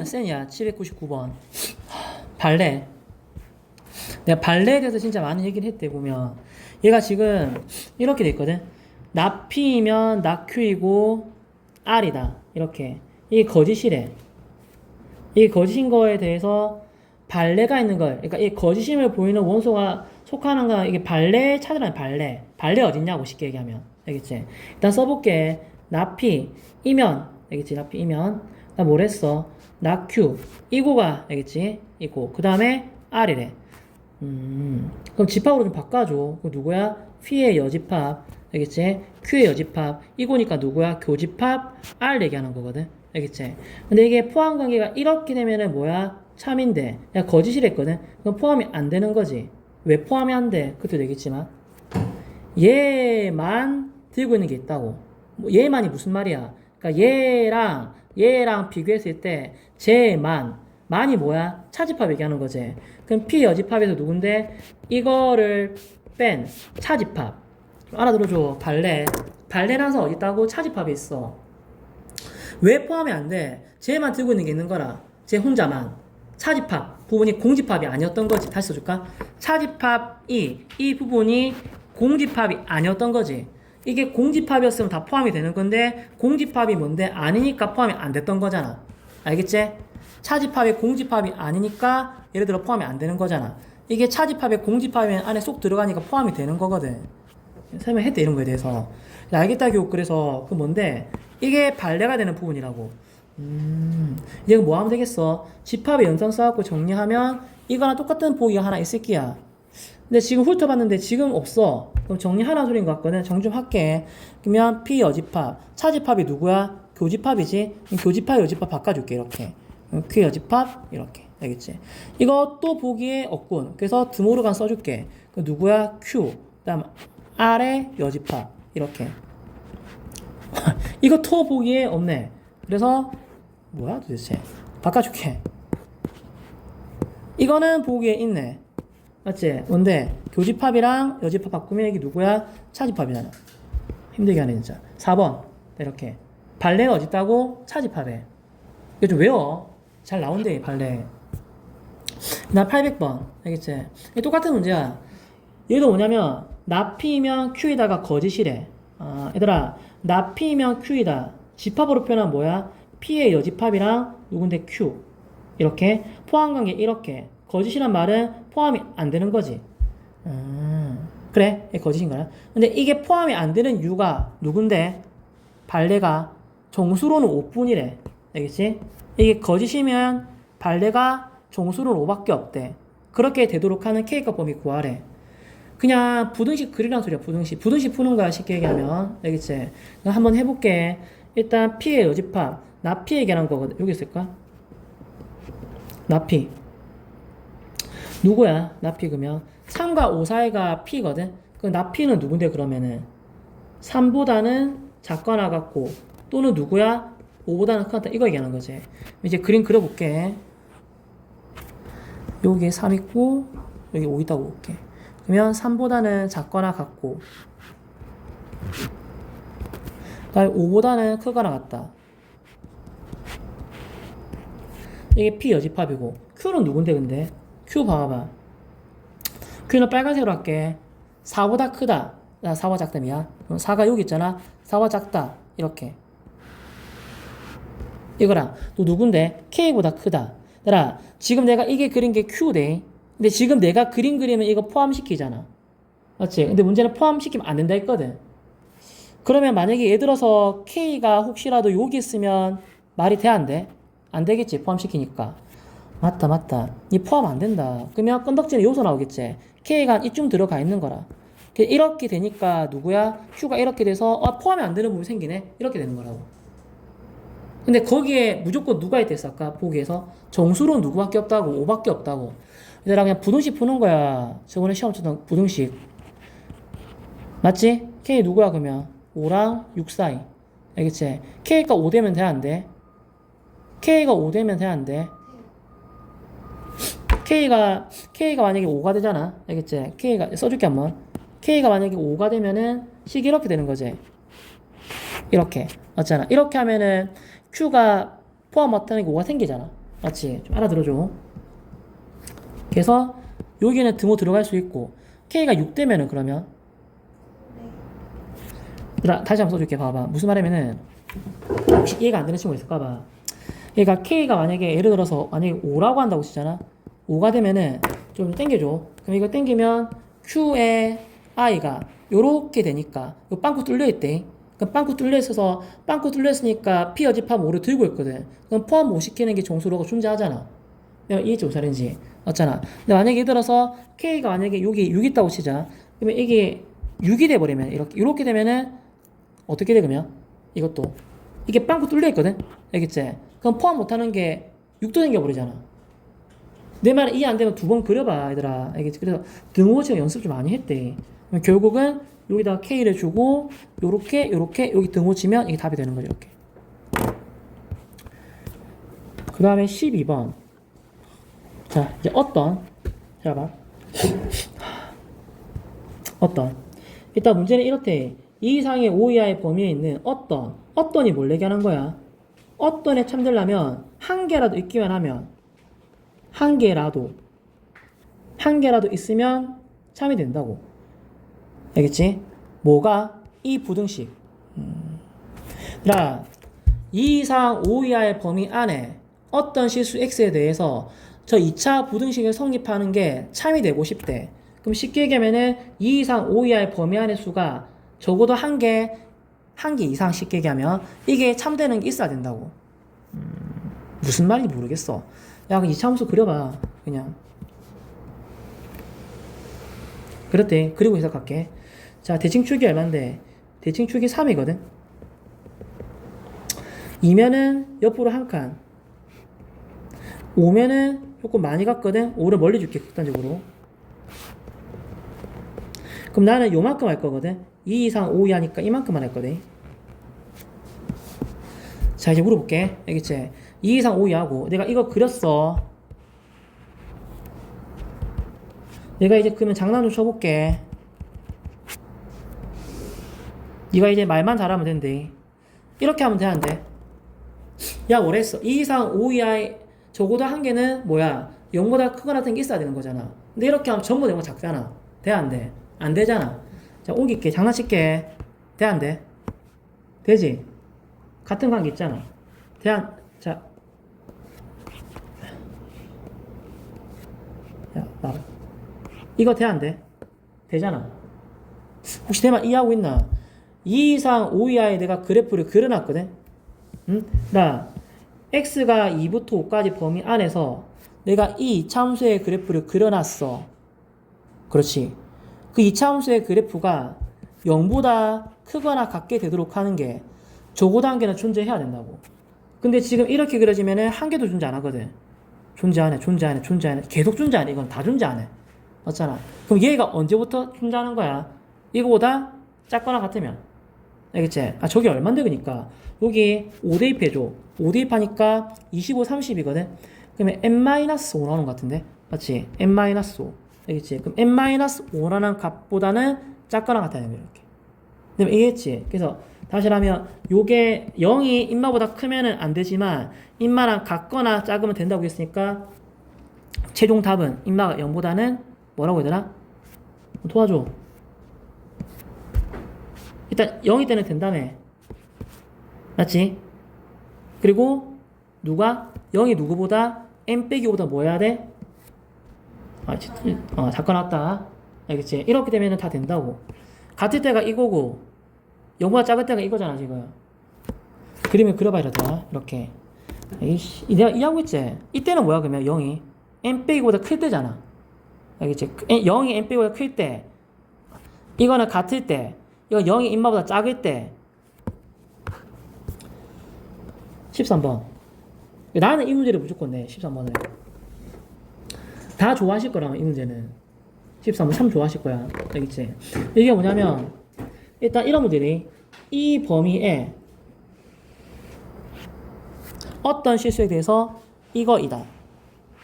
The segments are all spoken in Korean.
센이야. 799번. 발레. 내가 발레에 대해서 진짜 많은 얘기를 했대, 보면. 얘가 지금 이렇게 돼 있거든. 나피면 나큐이고 R이다. 이렇게. 이게 거짓이래. 이게 거짓인 거에 대해서 발레가 있는 걸, 그러니까 이 거짓임을 보이는 원소가 속하는 건 이게 발레 찾으라는 발레. 발레 어딨냐고 쉽게 얘기하면. 알겠지? 일단 써볼게. 나피, 이면. 알겠지? 나피, 이면. 나 뭘 했어? 나큐. 이고가, 알겠지? 이고. 그 다음에 R이래. 그럼 집합으로 좀 바꿔줘. 그 누구야? P의 여집합. 알겠지? Q의 여집합. 이거니까 누구야? 교집합 R 얘기하는 거거든. 알겠지? 근데 이게 포함 관계가 이렇게 되면은 뭐야? 참인데. 내가 거짓이랬거든. 그럼 포함이 안 되는 거지. 왜 포함이 안 돼? 그것도 되겠지만. 얘만 들고 있는 게 있다고. 뭐 얘만이 무슨 말이야? 그러니까 얘랑 비교했을 때 만이 뭐야? 차집합 얘기하는 거지. 그럼 P 여집합에서 누군데? 이거를 뺀 차집합. 알아들어줘. 발레라서 어디 있다고? 차집합이 있어. 왜 포함이 안 돼? 쟤만 들고 있는 게 있는 거라. 쟤 혼자만. 차집합 부분이 공집합이 아니었던 거지. 다시 써줄까? 차집합이 이 부분이 공집합이 아니었던 거지. 이게 공집합이었으면 다 포함이 되는 건데 공집합이 뭔데? 아니니까 포함이 안 됐던 거잖아. 알겠지? 차집합이 공집합이 아니니까 예를 들어 포함이 안 되는 거잖아. 이게 차집합의 공집합이 안에 쏙 들어가니까 포함이 되는 거거든. 설명했대 이런 거에 대해서. 알겠다 교육. 그래서 그 뭔데? 이게 발레가 되는 부분이라고. 이제 뭐 하면 되겠어? 집합의 연산 써갖고 정리하면 이거랑 똑같은 보기가 하나 있을 끼야. 근데 지금 훑어봤는데 지금 없어. 그럼 정리하라는 소리인 것 같거든. 정리 좀 할게. 그러면 P 여집합. 차집합이 누구야? 교집합이지? 교집합 여집합 바꿔줄게. 이렇게. Q 여집합 이렇게. 알겠지? 이것도 보기에 없군. 그래서 드모르간 써줄게. 그 누구야? Q. 그 다음 R의 여집합 이렇게. 이것도 보기에 없네. 그래서 뭐야 도대체? 바꿔줄게. 이거는 보기에 있네. 맞지? 뭔데? 교집합이랑 여집합 바꾸면 이게 누구야? 차집합이잖아. 힘들게 하네 진짜. 4번 이렇게. 발레가 어디 있다고? 차집합에. 이거 좀 외워. 잘 나온대 발레. 나 800번. 알겠지? 이게 똑같은 문제야. 얘도 뭐냐면 나피면 Q에다가 거짓이래. 얘들아 나피면 Q이다. 집합으로 표현하면 뭐야? P의 여집합이랑 누군데 Q. 이렇게 포함관계 이렇게. 거짓이란 말은 포함이 안 되는 거지. 그래, 거짓인 거야. 근데 이게 포함이 안 되는 이유가 누군데? 발레가 정수로는 5분이래. 알겠지? 이게 거짓이면 발레가 정수로는 5밖에 없대. 그렇게 되도록 하는 K값 범위 구하래. 그냥 부등식 그리라는 소리야. 부등식 푸는 거야 쉽게 얘기하면. 알겠지? 한번 해볼게. 일단 P의 여집합 나피 얘기하는 거거든. 여기 있을까? 나피 누구야? 나피 그러면 3과 5 사이가 P거든. 그 나피는 누군데 그러면은 3보다는 작거나 같고 또는 누구야? 5보다는 크다. 이거 얘기하는 거지. 이제 그림 그려볼게. 여기에 3 있고 여기 5 있다고 볼게. 그러면 3보다는 작거나 같고 그다음에 5보다는 크거나 같다. 이게 P 여집합이고 Q는 누군데 근데? Q 봐봐. Q는 빨간색으로 할게. 4보다 크다. 4와 작다미야. 4가 여기 있잖아. 4와 작다. 이렇게. 이거랑 또 누군데? K보다 크다. 얘들아 지금 내가 이게 그린 게 Q대. 근데 지금 내가 그리면 이거 포함시키잖아. 맞지? 근데 문제는 포함시키면 안 된다 했거든. 그러면 만약에 예를 들어서 K가 혹시라도 여기 있으면 말이 돼 안 돼? 안 되겠지 포함시키니까. 맞다. 이 포함 안 된다. 그러면 건덕지는 여기서 나오겠지. K가 이쯤 들어가 있는 거라. 이렇게 되니까 누구야? Q가 이렇게 돼서 포함이 안 되는 부분이 생기네. 이렇게 되는 거라고. 근데 거기에 무조건 누가 있댔어 아까 보기에서? 정수로 누구밖에 없다고? 5밖에 없다고. 얘들아 그냥 부등식 푸는 거야. 저번에 시험 쳤던 부등식. 맞지? K 누구야 그러면? 5랑 6 사이. 알겠지? K가 5 되면 돼 안 돼? K가 5 되면 돼 안 돼? K가 만약에 5가 되잖아. 알겠지? K가 써줄게 한번. K가 만약에 5가 되면은 식이 이렇게 되는 거지. 이렇게. 맞잖아. 이렇게 하면은 Q가 포함 못하는 게 5가 생기잖아. 맞지? 좀 알아들어줘. 그래서 여기는 등호 들어갈 수 있고 K가 6 되면은 그러면 다시 한번 써줄게. 봐봐. 무슨 말이냐면은 혹시 이해가 안 되는 친구 있을까봐. 그러니까 K가 만약에 예를 들어서 만약에 5라고 한다고 치잖아. 5가 되면은 좀 땡겨줘. 그럼 이거 땡기면 Q의 I가 요렇게 되니까 요 빵꾸 뚫려 있대. 그럼 빵꾸 뚫려 있어서 빵꾸 뚫려 있으니까 P 여집합 5를 들고 있거든. 그럼 포함 못 시키는 게 정수로가 존재하잖아. 내가 이해했지 무슨 말인지. 맞잖아. 근데 만약에 예를 들어서 K가 만약에 여기 6 있다고 치자. 그러면 이게 6이 돼버리면 이렇게 되면은 어떻게 돼 그러면? 이것도 이게 빵꾸 뚫려 있거든. 알겠지? 그럼 포함 못하는 게 6도 생겨버리잖아. 내 말이 이해 안 되면 2번 그려봐 얘들아. 알겠지? 그래서 등호칭 연습 좀 많이 했대. 결국은 여기다가 K를 주고 요렇게 여기 등호 치면 이게 답이 되는 거죠. 이렇게. 그 다음에 12번. 자 이제 자 봐. 일단 문제는 이렇대. 2 이상의 5 이하의 범위에 있는 어떤이 뭘 얘기하는 거야? 어떤에 참되려면 한 개라도 있기만 하면 한 개라도 있으면 참이 된다고. 알겠지? 뭐가? 이 부등식. 자, 2 이상 5 이하의 범위 안에 어떤 실수 x에 대해서 저 2차 부등식을 성립하는 게 참이 되고 싶대. 그럼 쉽게 얘기하면은 2 이상 5 이하의 범위 안의 수가 적어도 한 개 이상 쉽게 얘기하면 이게 참되는 게 있어야 된다고. 무슨 말인지 모르겠어. 야, 그 2차 함수 그려봐. 그냥. 그렇대. 그리고 해석할게. 자, 대칭축이 얼만데? 대칭축이 3이거든? 2면은 옆으로 한 칸. 5면은 조금 많이 갔거든? 5를 멀리 줄게, 극단적으로. 그럼 나는 요만큼 할 거거든? 2 이상 5 이하니까 이만큼만 할 거든? 자, 이제 물어볼게. 알겠지? 2 이상 5 이하고 내가 이거 그렸어. 내가 이제 그러면 장난 좀 쳐볼게. 네가 이제 말만 잘하면 된대. 이렇게 하면 되는데. 야, 뭐랬어? 2 이상 5 이하의 적어도 한 개는 뭐야? 0보다 크거나 같은 게 있어야 되는 거잖아. 근데 이렇게 하면 전부 내가 작잖아. 돼, 안 돼? 안 되잖아. 자, 옮길게. 장난칠게. 돼, 안 돼? 되지? 같은 관계 있잖아. 자. 야, 봐봐. 이거 돼, 안 돼? 되잖아. 혹시 내 말 이해하고 있나? 2 이상 5 이하에 내가 그래프를 그려놨거든? 응? 나, x가 2부터 5까지 범위 안에서 내가 이 이차함수의 그래프를 그려놨어. 그렇지. 그 이차함수의 그래프가 0보다 크거나 같게 되도록 하는 게 적어도 한 개는 존재해야 된다고. 근데 지금 이렇게 그려지면은 한 개도 존재 안 하거든. 존재 안 해. 계속 존재 안 해. 이건 다 존재 안 해. 맞잖아. 그럼 얘가 언제부터 존재하는 거야? 이거보다 작거나 같으면. 알겠지? 아, 저기 얼만데, 그니까. 여기 5 대입해줘. 5 대입하니까 25, 30이거든? 그러면 n-5 나오는 것 같은데? 맞지? n-5. 알겠지? 그럼 n-5라는 값보다는 작거나 같아야 돼, 이렇게. 그럼 이해했지? 그래서 다시 하면 요게 0이 인마보다 크면은 안 되지만 인마랑 같거나 작으면 된다고 했으니까 최종 답은 인마가 0보다는 뭐라고 해야 되나? 도와줘. 일단 0이 때는 된다며. 맞지? 그리고 누가? 0이 누구보다 n-5보다 뭐 해야 돼? 작건 왔다. 알겠지? 이렇게 되면 다 된다고. 같을 때가 이거고 0보다 작을 때가 이거잖아 지금. 그림을 그려봐야 돼. 이렇게. 내가 이해하고 있지? 이때는 뭐야 그러면 0이 n-보다 클 때잖아. 알겠지? 0이 n-보다 클 때, 이거는 같을 때, 이건 0이 인마보다 작을 때. 13번. 나는 이 문제를 무조건 내. 13번을. 다 좋아하실 거라면 이 문제는. 13번 참 좋아하실 거야. 알겠지? 이게 뭐냐면 일단 이런 문제니 이 범위에 어떤 실수에 대해서 이거이다.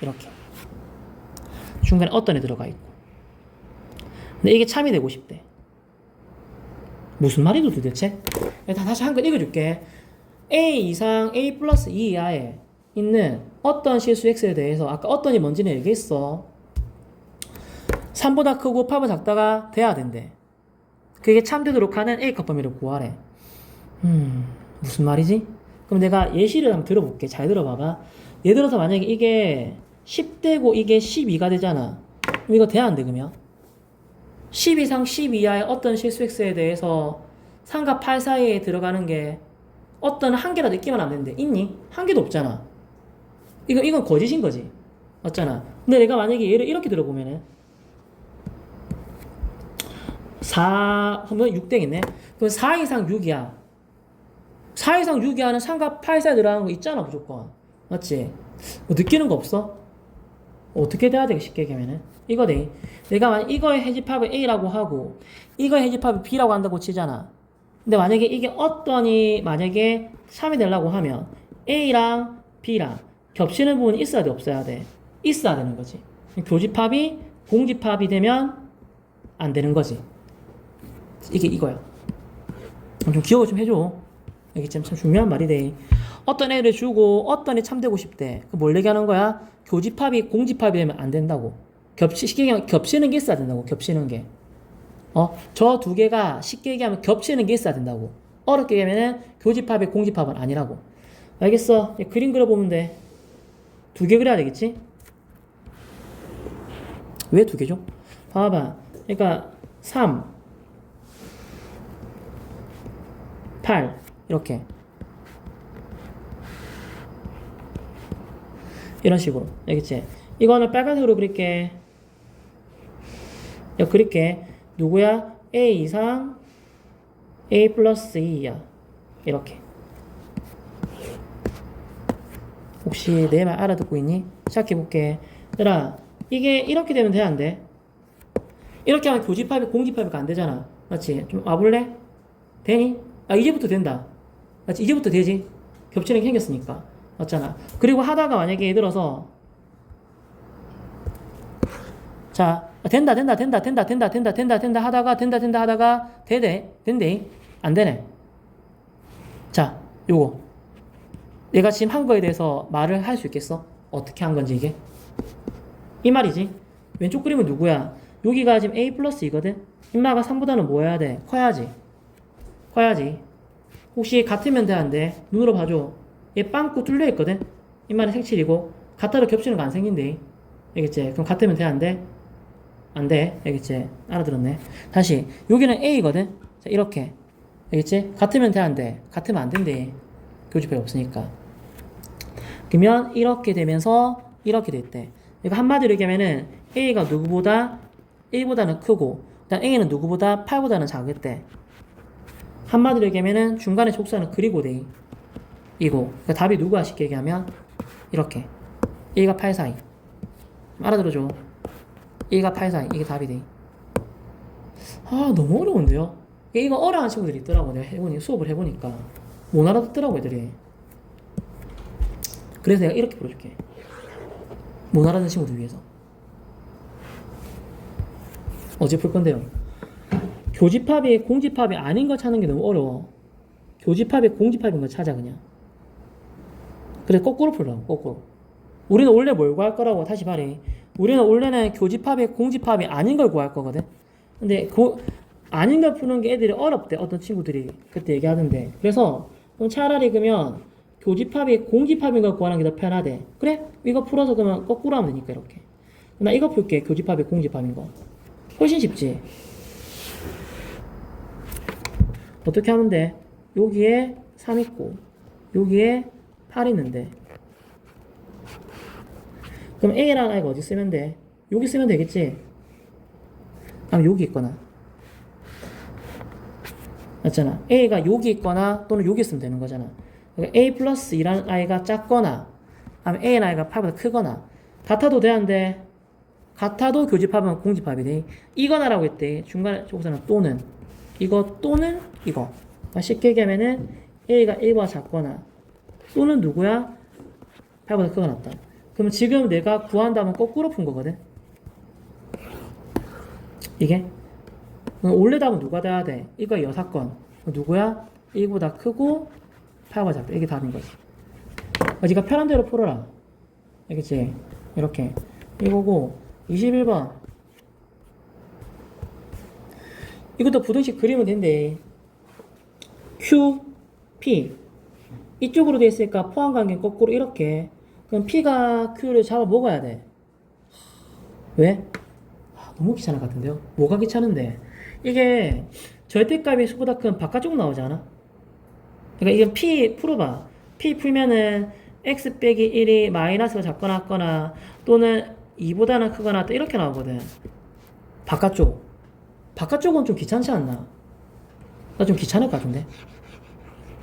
이렇게. 중간에 어떤에 들어가 있고. 근데 이게 참이 되고 싶대. 무슨 말이죠 도대체? 일단 다시 한번 읽어줄게. a 이상 a 플러스 2 이하에 있는 어떤 실수 x에 대해서 아까 어떤이 뭔지는 얘기했어. 3보다 크고 8보다 작다가 돼야 된대. 그게 참되도록 하는 A값 범위를 구하래. 무슨 말이지? 그럼 내가 예시를 한번 들어볼게. 잘 들어봐봐. 예를 들어서 만약에 이게 10대고 이게 12가 되잖아. 그럼 이거 돼야 안 돼, 그러면? 10 이상 10 이하의 어떤 실수 x에 대해서 3과 8 사이에 들어가는 게 어떤 한 개라도 있기만 하면 되는데 있니? 한 개도 없잖아. 이건 거짓인 거지. 맞잖아. 근데 내가 만약에 얘를 이렇게 들어보면은 4 하면 6 되겠네. 그럼 4 이상 6이야. 4 이상 6 이하는 3과 8 사이에 들어가는 거 있잖아, 무조건. 맞지? 뭐 느끼는 거 없어? 어떻게 돼야 돼? 쉽게 얘기하면은 이거 돼. 내가 만약 이거의 해집합을 A라고 하고 이거의 해집합을 B라고 한다고 치잖아. 근데 만약에 이게 어떤이 만약에 3이 되려고 하면 A랑 B랑 겹치는 부분이 있어야 돼, 없어야 돼? 있어야 되는 거지. 교집합이 공집합이 되면 안 되는 거지. 이게 이거야. 좀 기억을 좀 해줘. 이게 참 중요한 말이래. 어떤 애를 주고 어떤 애 참되고 싶대. 뭘 얘기하는 거야? 교집합이 공집합이 되면 안 된다고. 쉽게 얘기하면 겹치는 게 있어야 된다고. 겹치는 게. 저 두 개가 쉽게 얘기하면 겹치는 게 있어야 된다고. 어렵게 얘기하면 교집합이 공집합은 아니라고. 알겠어? 그림 그려보면 돼. 두 개 그려야 되겠지? 왜 두 개죠? 봐봐. 그러니까 3, 8 이렇게 이런 식으로. 알겠지? 이거는 빨간색으로 그릴게. 그릴게. 누구야? A 이상 A 플러스 2야. 이렇게. 혹시 내 말 알아듣고 있니? 시작해볼게. 얘들아, 이게 이렇게 되면 돼, 안 돼? 이렇게 하면 교집합이 공집합이 안 되잖아. 맞지? 좀 와볼래? 되니? 이제부터 된다. 맞지? 이제부터 되지? 겹치는 게 생겼으니까. 맞잖아. 그리고 하다가 만약에 예를 들어서 자, 된다 하다가 된대. 안 되네. 자, 요거. 내가 지금 한 거에 대해서 말을 할 수 있겠어? 어떻게 한 건지 이게? 이 말이지. 왼쪽 그림은 누구야? 여기가 지금 A 플러스 이거든? 인마가 3보다는 뭐 해야 돼? 커야지. 혹시 같으면 돼, 안 돼? 눈으로 봐줘. 얘 빵꾸 뚫려 있거든? 인마는 색칠이고 같아도 겹치는 거 안 생긴대. 알겠지? 그럼 같으면 돼, 안 돼? 안 돼. 알겠지? 알아들었네. 다시. 여기는 A거든? 자, 이렇게. 알겠지? 같으면 돼, 안 돼? 같으면 안 된대. 교집합이 없으니까. 그러면 이렇게 되면서 이렇게 됐대. 그러니까 한마디로 얘기하면은 A가 누구보다 1보다는 크고 그다음 A는 누구보다 8보다는 작겠대. 한마디로 얘기하면은 중간에 족수는 그리고 돼. 이거. 그러니까 답이 누구야? 쉽게 얘기하면 이렇게. 1과 8 사이. 알아들어줘. 1과 8 사이. 이게 답이 돼. 너무 어려운데요? 이거 어려운 친구들이 있더라고. 내가 수업을 해보니까. 못 알아듣더라고, 애들이. 그래서 내가 이렇게 보여줄게. 못 알아듣는 친구들 위해서. 어제 풀 건데요. 교집합이 공집합이 아닌 거 찾는 게 너무 어려워. 교집합이 공집합인 거 찾아, 그냥. 그래, 거꾸로 풀라고, 거꾸로. 우리는 원래 뭘 구할 거라고, 다시 말해. 우리는 원래는 교집합이 공집합이 아닌 걸 구할 거거든. 근데 아닌 걸 푸는 게 애들이 어렵대, 어떤 친구들이 그때 얘기하던데. 그래서 차라리 그러면 교집합이 공집합인 걸 구하는 게 더 편하대. 그래? 이거 풀어서 그러면 거꾸로 하면 되니까 이렇게. 나 이거 풀게. 교집합이 공집합인 거. 훨씬 쉽지? 어떻게 하면 돼? 여기에 3 있고 여기에 8 있는데 그럼 A라는 아이가 어디 쓰면 돼? 여기 쓰면 되겠지? 아니면 여기 있거나 맞잖아. A가 여기 있거나 또는 여기 있으면 되는 거잖아. 그러니까 A 플러스 2라는 아이가 작거나 아니면 A라는 아이가 8보다 크거나 같아도 돼, 안 돼? 같아도 교집합은 공집합이 돼. 이거나라고 했대. 중간에 저기서는 또는 이거 또는 이거. 쉽게 얘기하면은 A가 1보다 작거나 또는 누구야? 8보다 크거나 낫다. 그럼 지금 내가 구한다면 거꾸로 푼 거거든. 이게 원래 답은 누가 돼야 돼? 이거 여사건 누구야? 1보다 크고 8보다 작다. 이게 답인 거지. 네가 편한 대로 풀어라. 알겠지? 이렇게. 이거고, 21번. 이것도 부등식 그리면 된대. Q, P. 이쪽으로 돼 있으니까 포함관계 거꾸로 이렇게. 그럼 P가 Q를 잡아 먹어야 돼. 왜? 너무 귀찮을 것 같은데요? 뭐가 귀찮은데? 이게 절대값이 수보다 큰 바깥쪽 나오지 않아? 그러니까 이건 P 풀어봐. P 풀면은 X 빼기 1이 마이너스가 작거나 같거나 또는 2보다는 크거나 또 이렇게 나오거든. 바깥쪽. 바깥쪽은 좀 귀찮지 않나? 나 좀 귀찮을 것 같은데?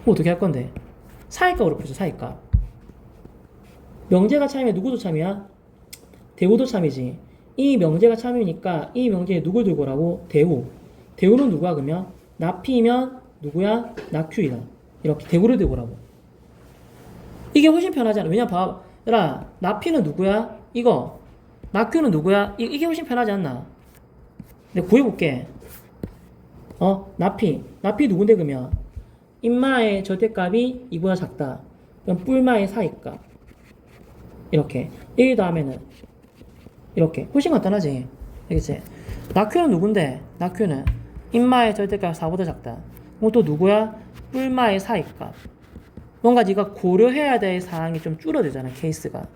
어떻게 할 건데? 사이값으로 풀죠, 사이값. 명제가 참이면 누구도 참이야? 대우도 참이지. 이 명제가 참이니까 이 명제에 누굴 들고 오라고? 대우. 대우는 누구야, 그러면? 나 P면 누구야? 나 Q이다. 이렇게 대우를 들고 오라고. 이게 훨씬 편하잖아. 왜냐, 봐라. 나 P는 누구야? 이거. 나 Q는 누구야? 이게 훨씬 편하지 않나? 내가 구해볼게. 나 P. 나 P 누군데, 그러면? 인마의 절대값이 이보다 작다. 그럼 뿔마의 사이값. 이렇게. 1 다음에는 이렇게. 훨씬 간단하지? 알겠지? 나 Q는 누군데? 나 Q는 인마의 절대값 4보다 작다. 그럼 또 누구야? 뿔마의 사이값. 뭔가 네가 고려해야 될 사항이 좀 줄어들잖아, 케이스가.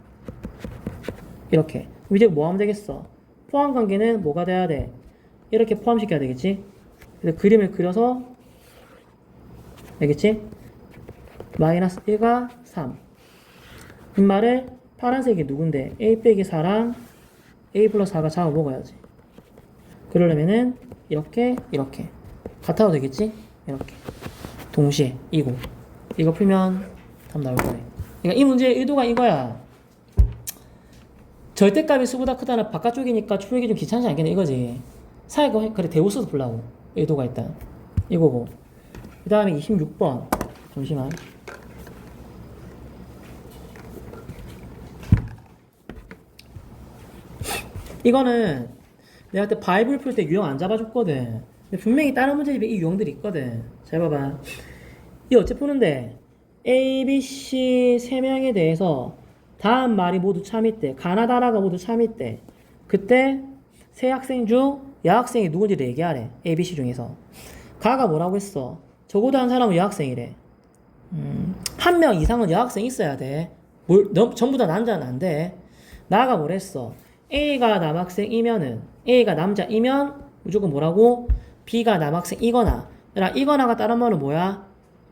이렇게. 이제 뭐 하면 되겠어? 포함관계는 뭐가 돼야 돼? 이렇게 포함시켜야 되겠지? 그래서 그림을 그려서 알겠지? 마이너스 1과 3. 빈말을 파란색이 누군데? A 빼기 4랑 A 플러스 4가 잡아 먹어야지. 그러려면은 이렇게 같아도 되겠지? 이렇게 동시에 이거 풀면 답 나올 거네. 그러니까 이 문제의 의도가 이거야. 절대값이 수보다 크다는 바깥쪽이니까 풀기 좀 귀찮지 않겠네 이거지. 사이가 그래 대우 써서 풀라고 의도가 있다. 이거고. 그 다음에 26번. 잠시만. 이거는 내가 그때 바이블 풀 때 유형 안 잡아줬거든. 근데 분명히 다른 문제집에 이 유형들이 있거든. 잘 봐봐. 이 어째 푸는데 A, B, C 3명에 대해서 다음 말이 모두 참있대. 가나 다나가 모두 참있대. 그때 세 학생 중 여학생이 누군지를 얘기하래. A, B, C 중에서. 가가 뭐라고 했어? 적어도 한 사람은 여학생이래. 한 명 이상은 여학생 있어야 돼. 전부 다 남자는 안 돼. 나가 뭐랬어? A가 남학생이면은 A가 남자이면 무조건 뭐라고? B가 남학생이거나 이거나가 다른 말은 뭐야?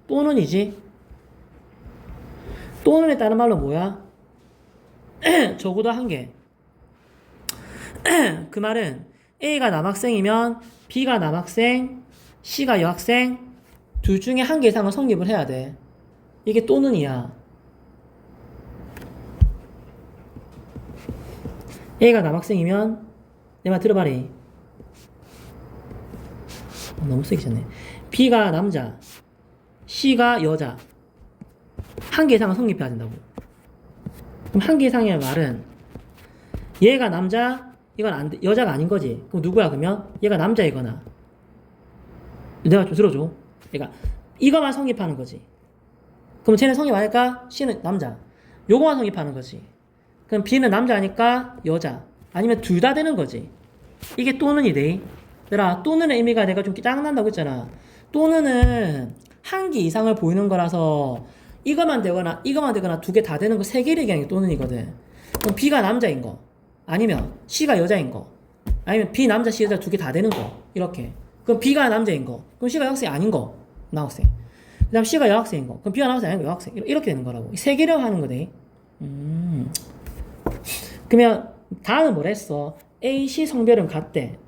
또는이지. 또는에 다른 말로 뭐야? 적어도 한 개. 그 말은 A가 남학생이면 B가 남학생, C가 여학생 둘 중에 한 개 이상은 성립을 해야 돼. 이게 또는이야. A가 남학생이면 내 말 들어봐리. 너무 세게 쳤네. B가 남자, C가 여자. 한 개 이상은 성립해야 된다고. 그럼 한 개 이상의 말은 얘가 남자, 이건 안 돼. 여자가 아닌 거지. 그럼 누구야 그러면? 얘가 남자이거나. 내가 좀 들어줘. 그러니까 이거만 성립하는 거지. 그럼 쟤는 성립 안 할까? C는 남자. 요거만 성립하는 거지. 그럼 B는 남자니까 여자. 아니면 둘 다 되는 거지. 이게 또는이래. 얘들아, 또는의 의미가 내가 좀 짜증난다고 했잖아. 또는은 한 개 이상을 보이는 거라서 이거만 되거나 두 개 다 되는 거 세 개를 얘기하는 게 또는이거든. 그럼 B가 남자인 거. 아니면 C가 여자인 거. 아니면 B 남자, C 여자 두 개 다 되는 거. 이렇게. 그럼 B가 남자인 거. 그럼 C가 여학생이 아닌 거. 남학생. 그 다음 C가 여학생인 거. 그럼 B가 남학생이 아닌 거. 여학생. 이렇게 되는 거라고. 세 개를 하는 거네. 그러면 다음은 뭐라 했어? A, C 성별은 같대.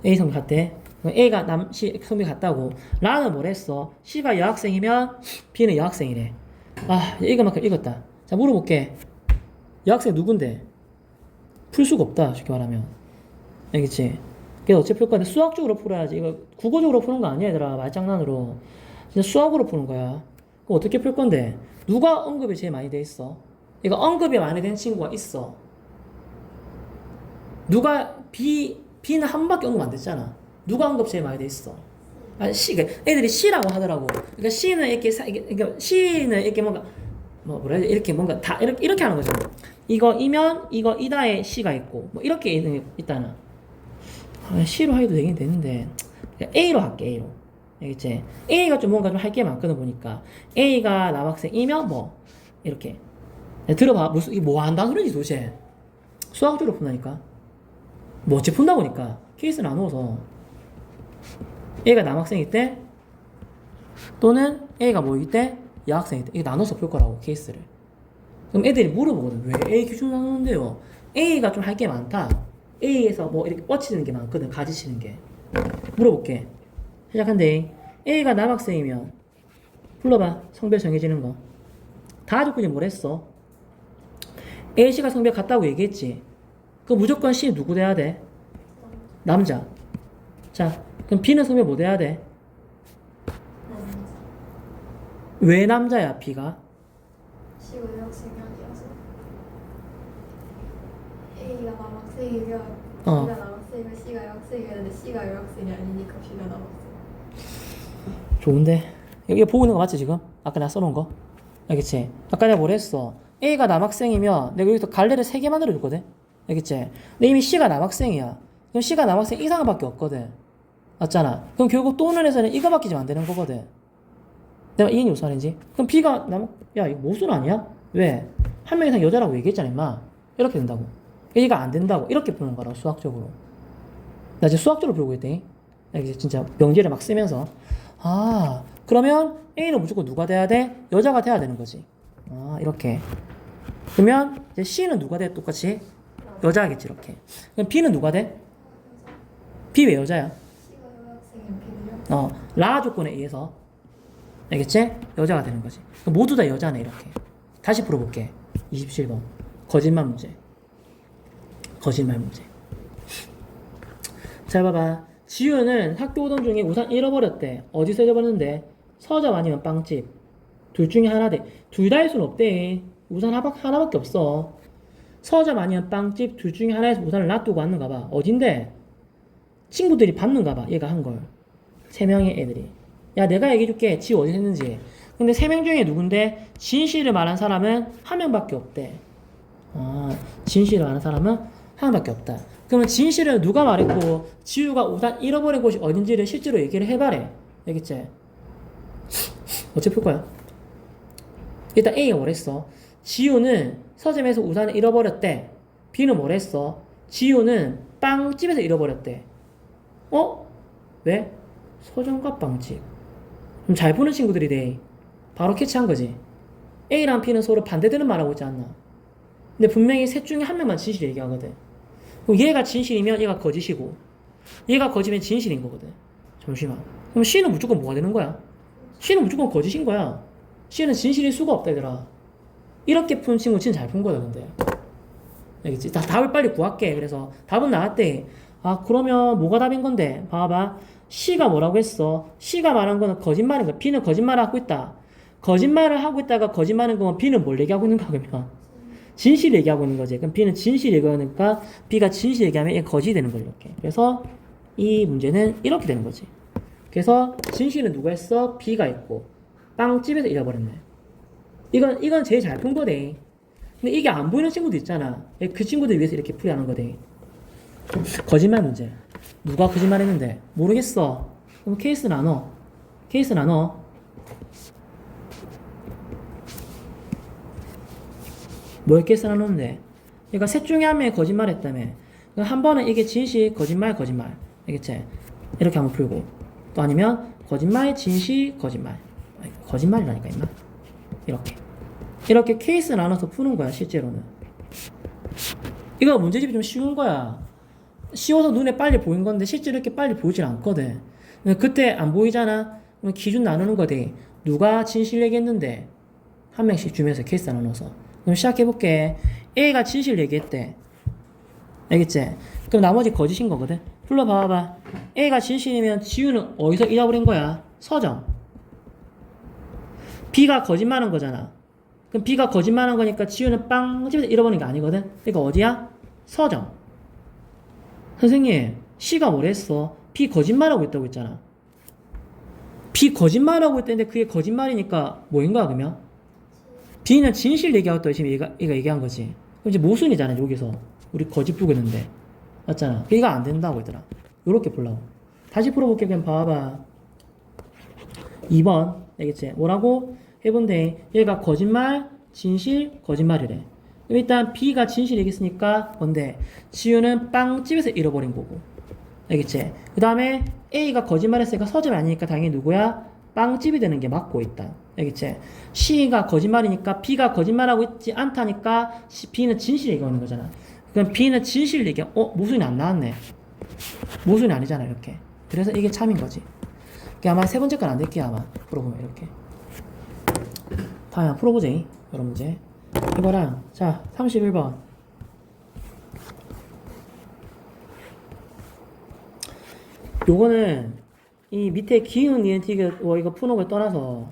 A 성별 같대. A가 남, C 성별 같다고. 라는 뭐라 했어? C가 여학생이면 B는 여학생이래. 아, 이거만큼 읽었다. 자, 물어볼게. 여학생 누군데? 풀 수가 없다, 쉽게 말하면. 알겠지? 그래서 어차피 풀 건데 수학적으로 풀어야지. 이거 국어적으로 푸는 거 아니야, 얘들아. 말장난으로. 진짜 수학으로 푸는 거야. 그럼 어떻게 풀 건데? 누가 언급이 제일 많이 돼 있어? 이거 언급이 많이 된 친구가 있어. 누가 B는 한 번밖에 언급 안 됐잖아. 누가 언급 제일 많이 돼 있어? 애들이 C라고 하더라고. 그러니까 C는 이렇게 그러니까 C는 이렇게 뭔가 뭐라 해야 돼? 이렇게 뭔가 다 이렇게 하는 거죠. 이거 이면 이거 이다에 C가 있고 뭐 이렇게 있다는. C로 해도 되긴 되는데 A로 할게. A로. 알겠지? A가 좀 뭔가 좀 할 게 많거든 보니까. A가 남학생이면 뭐 이렇게. 들어봐. 무슨 이게 뭐 한다는 소리지 도대체. 수학적으로 푼다니까. 뭐 어째 푼다 보니까 케이스 나누어서 A가 남학생일 때 또는 A가 뭐일 때 여학생일 때 이게 나눠서 풀 거라고 케이스를. 그럼 애들이 물어보거든. 왜 A 기준 나누는데요? A가 좀 할 게 많다. A에서 뭐 이렇게 뻗치는 게 많거든. 가지치는 게. 물어볼게. 시작한대. A가 남학생이면 불러봐. 성별 정해지는 거. 다 조건이 뭐랬어? A, C가 성별 같다고 얘기했지. 그 무조건 C 누구 돼야 돼? 남자. 자, 그럼 B는 성별 뭐 돼야 돼? 왜 남자야, B가? C가 여학생이 아니라서 A가 남학생이면 B가 남학생이면 C가 여학생이었는데 C가 여학생이 아니니까 B가 남학생. 좋은데? 여기 보고 있는 거 맞지, 지금? 아까 내가 써놓은 거? 알겠지? 아까 내가 뭘 했어? A가 남학생이면 내가 여기서 갈래를 3개 만들어줬거든? 알겠지? 근데 이미 C가 남학생이야. 그럼 C가 남학생 이상밖에 없거든. 맞잖아? 그럼 결국 또는에서는 이거밖에 안 되는 거거든. 내가 이해는 무슨 말인지? 그럼 B가 야, 이거 모순 아니야? 왜? 한 명 이상 여자라고 얘기했잖아, 임마. 이렇게 된다고. 얘가 안 된다고. 이렇게 푸는 거라고, 수학적으로. 나 이제 수학적으로 배우고 있대. 알겠지? 진짜 명제를 막 쓰면서. 아, 그러면 A는 무조건 누가 돼야 돼? 여자가 돼야 되는 거지. 아, 이렇게. 그러면 이제 C는 누가 돼? 똑같이? 여자겠지, 이렇게. 그럼 B는 누가 돼? B 왜 여자야? C가 여학생이면 B는요? 라 조건에 의해서. 알겠지? 여자가 되는 거지. 모두 다 여자네, 이렇게. 다시 풀어볼게. 27번. 거짓말 문제. 거짓말 문제. 잘 봐봐. 지우는 학교 오던 중에 우산 잃어버렸대. 어디서 잃어버렸는데? 서점 아니면 빵집. 둘 중에 하나 돼. 둘 다일 순 없대. 우산 하나밖에 없어. 서점 아니면 빵집 둘 중에 하나에서 우산을 놔두고 왔는가 봐. 어딘데? 친구들이 봤는가 봐. 얘가 한 걸. 3명의 애들이. 야, 내가 얘기해줄게. 지 어디 했는지. 근데 3명 중에 누군데? 진실을 말한 사람은 한 명밖에 없대. 진실을 말한 사람은 한 명밖에 없다. 그러면 진실은 누가 말했고 지우가 우산 잃어버린 곳이 어딘지를 실제로 얘기를 해봐래. 알겠지? 어째 풀 거야? 일단 A가 뭐랬어? 지우는 서점에서 우산을 잃어버렸대. B는 뭐랬어? 지우는 빵집에서 잃어버렸대. 왜? 서점과 빵집. 그럼 잘 보는 친구들이 돼. 바로 캐치한 거지. A랑 B는 서로 반대되는 말하고 있지 않나? 근데 분명히 셋 중에 한 명만 진실 얘기하거든. 그럼 얘가 진실이면 얘가 거짓이고 얘가 거짓이면 진실인 거거든. 잠시만. 그럼 C는 무조건 뭐가 되는 거야? C는 무조건 거짓인 거야. C는 진실일 수가 없다 얘들아. 이렇게 푼 친구 진짜 잘 푼 거야 근데. 알겠지? 답을 빨리 구할게. 그래서 답은 나왔대. 그러면 뭐가 답인 건데? 봐봐. C가 뭐라고 했어? C가 말한 거는 거짓말인 거야. B는 거짓말을 하고 있다. 거짓말을 하고 있다가 거짓말인 거면 B는 뭘 얘기하고 있는 거야 그러면? 진실 얘기하고 있는 거지. 그럼 B는 진실 얘기하니까 B가 진실 얘기하면 얘 거짓이 되는 거야 이렇게. 그래서 이 문제는 이렇게 되는 거지. 그래서 진실은 누가 했어? B가 했고 빵집에서 잃어버렸네. 이건 제일 잘 푼 거대. 근데 이게 안 보이는 친구도 있잖아. 그 친구들 위해서 이렇게 풀이하는 거대. 거짓말 문제. 누가 거짓말 했는데? 모르겠어. 그럼 케이스 나눠. 케이스 나눠. 뭘 케이스 나누는데? 그러니까 셋 중에 한 명이 거짓말 했다며. 한 번은 이게 진실, 거짓말, 거짓말. 알겠지? 이렇게 한번 풀고. 또 아니면 거짓말, 진실, 거짓말. 거짓말이라니까 임마. 이렇게 케이스 나눠서 푸는 거야 실제로는. 이거 문제집이 좀 쉬운 거야. 쉬워서 눈에 빨리 보인 건데 실제로 이렇게 빨리 보이질 않거든. 그때 안 보이잖아. 그럼 기준 나누는 거지. 누가 진실 얘기했는데 한 명씩 주면서 케이스 나눠서. 그럼 시작해볼게. A가 진실 얘기했대. 알겠지? 그럼 나머지 거짓인 거거든. 불러봐봐. A가 진실이면 지우는 어디서 잃어버린 거야? 서점. B가 거짓말한 거잖아. 그럼 B가 거짓말한 거니까 지우는 빵집에서 잃어버린 게 아니거든. 그러니까 어디야? 서점. 선생님, C가 뭐랬어? B 거짓말하고 있다고 했잖아. B 거짓말하고 있다는데 그게 거짓말이니까 뭐인 거야 그러면? B는 진실 얘기하고 있다 지금 얘가 얘기한 거지. 그럼 이제 모순이잖아 여기서. 우리 거짓 부르는데 맞잖아. 얘가 안 된다고 얘들아. 요렇게 보려고. 다시 풀어볼게. 그냥 봐봐. 2번 알겠지? 뭐라고? 해본데 얘가 거짓말, 진실, 거짓말이래. 그럼 일단 B가 진실 얘기했으니까 뭔데? 지우는 빵집에서 잃어버린 거고. 알겠지? 그 다음에 A가 거짓말했으니까 서점이 아니니까 당연히 누구야? 빵집이 되는 게 맞고 있다. 알겠지? C가 거짓말이니까 B가 거짓말하고 있지 않다니까 B는 진실 얘기하는 거잖아. 그럼 B는 진실 얘기야. 모순이 안 나왔네. 모순이 아니잖아 이렇게. 그래서 이게 참인 거지. 아마 세 번째 건 안 될게요 아마. 풀어보면 이렇게. 다음에 한번 풀어보자. 여러분 문제. 이거랑 자 31번. 요거는 이 밑에 기응 니은티 이거 푸는 걸 떠나서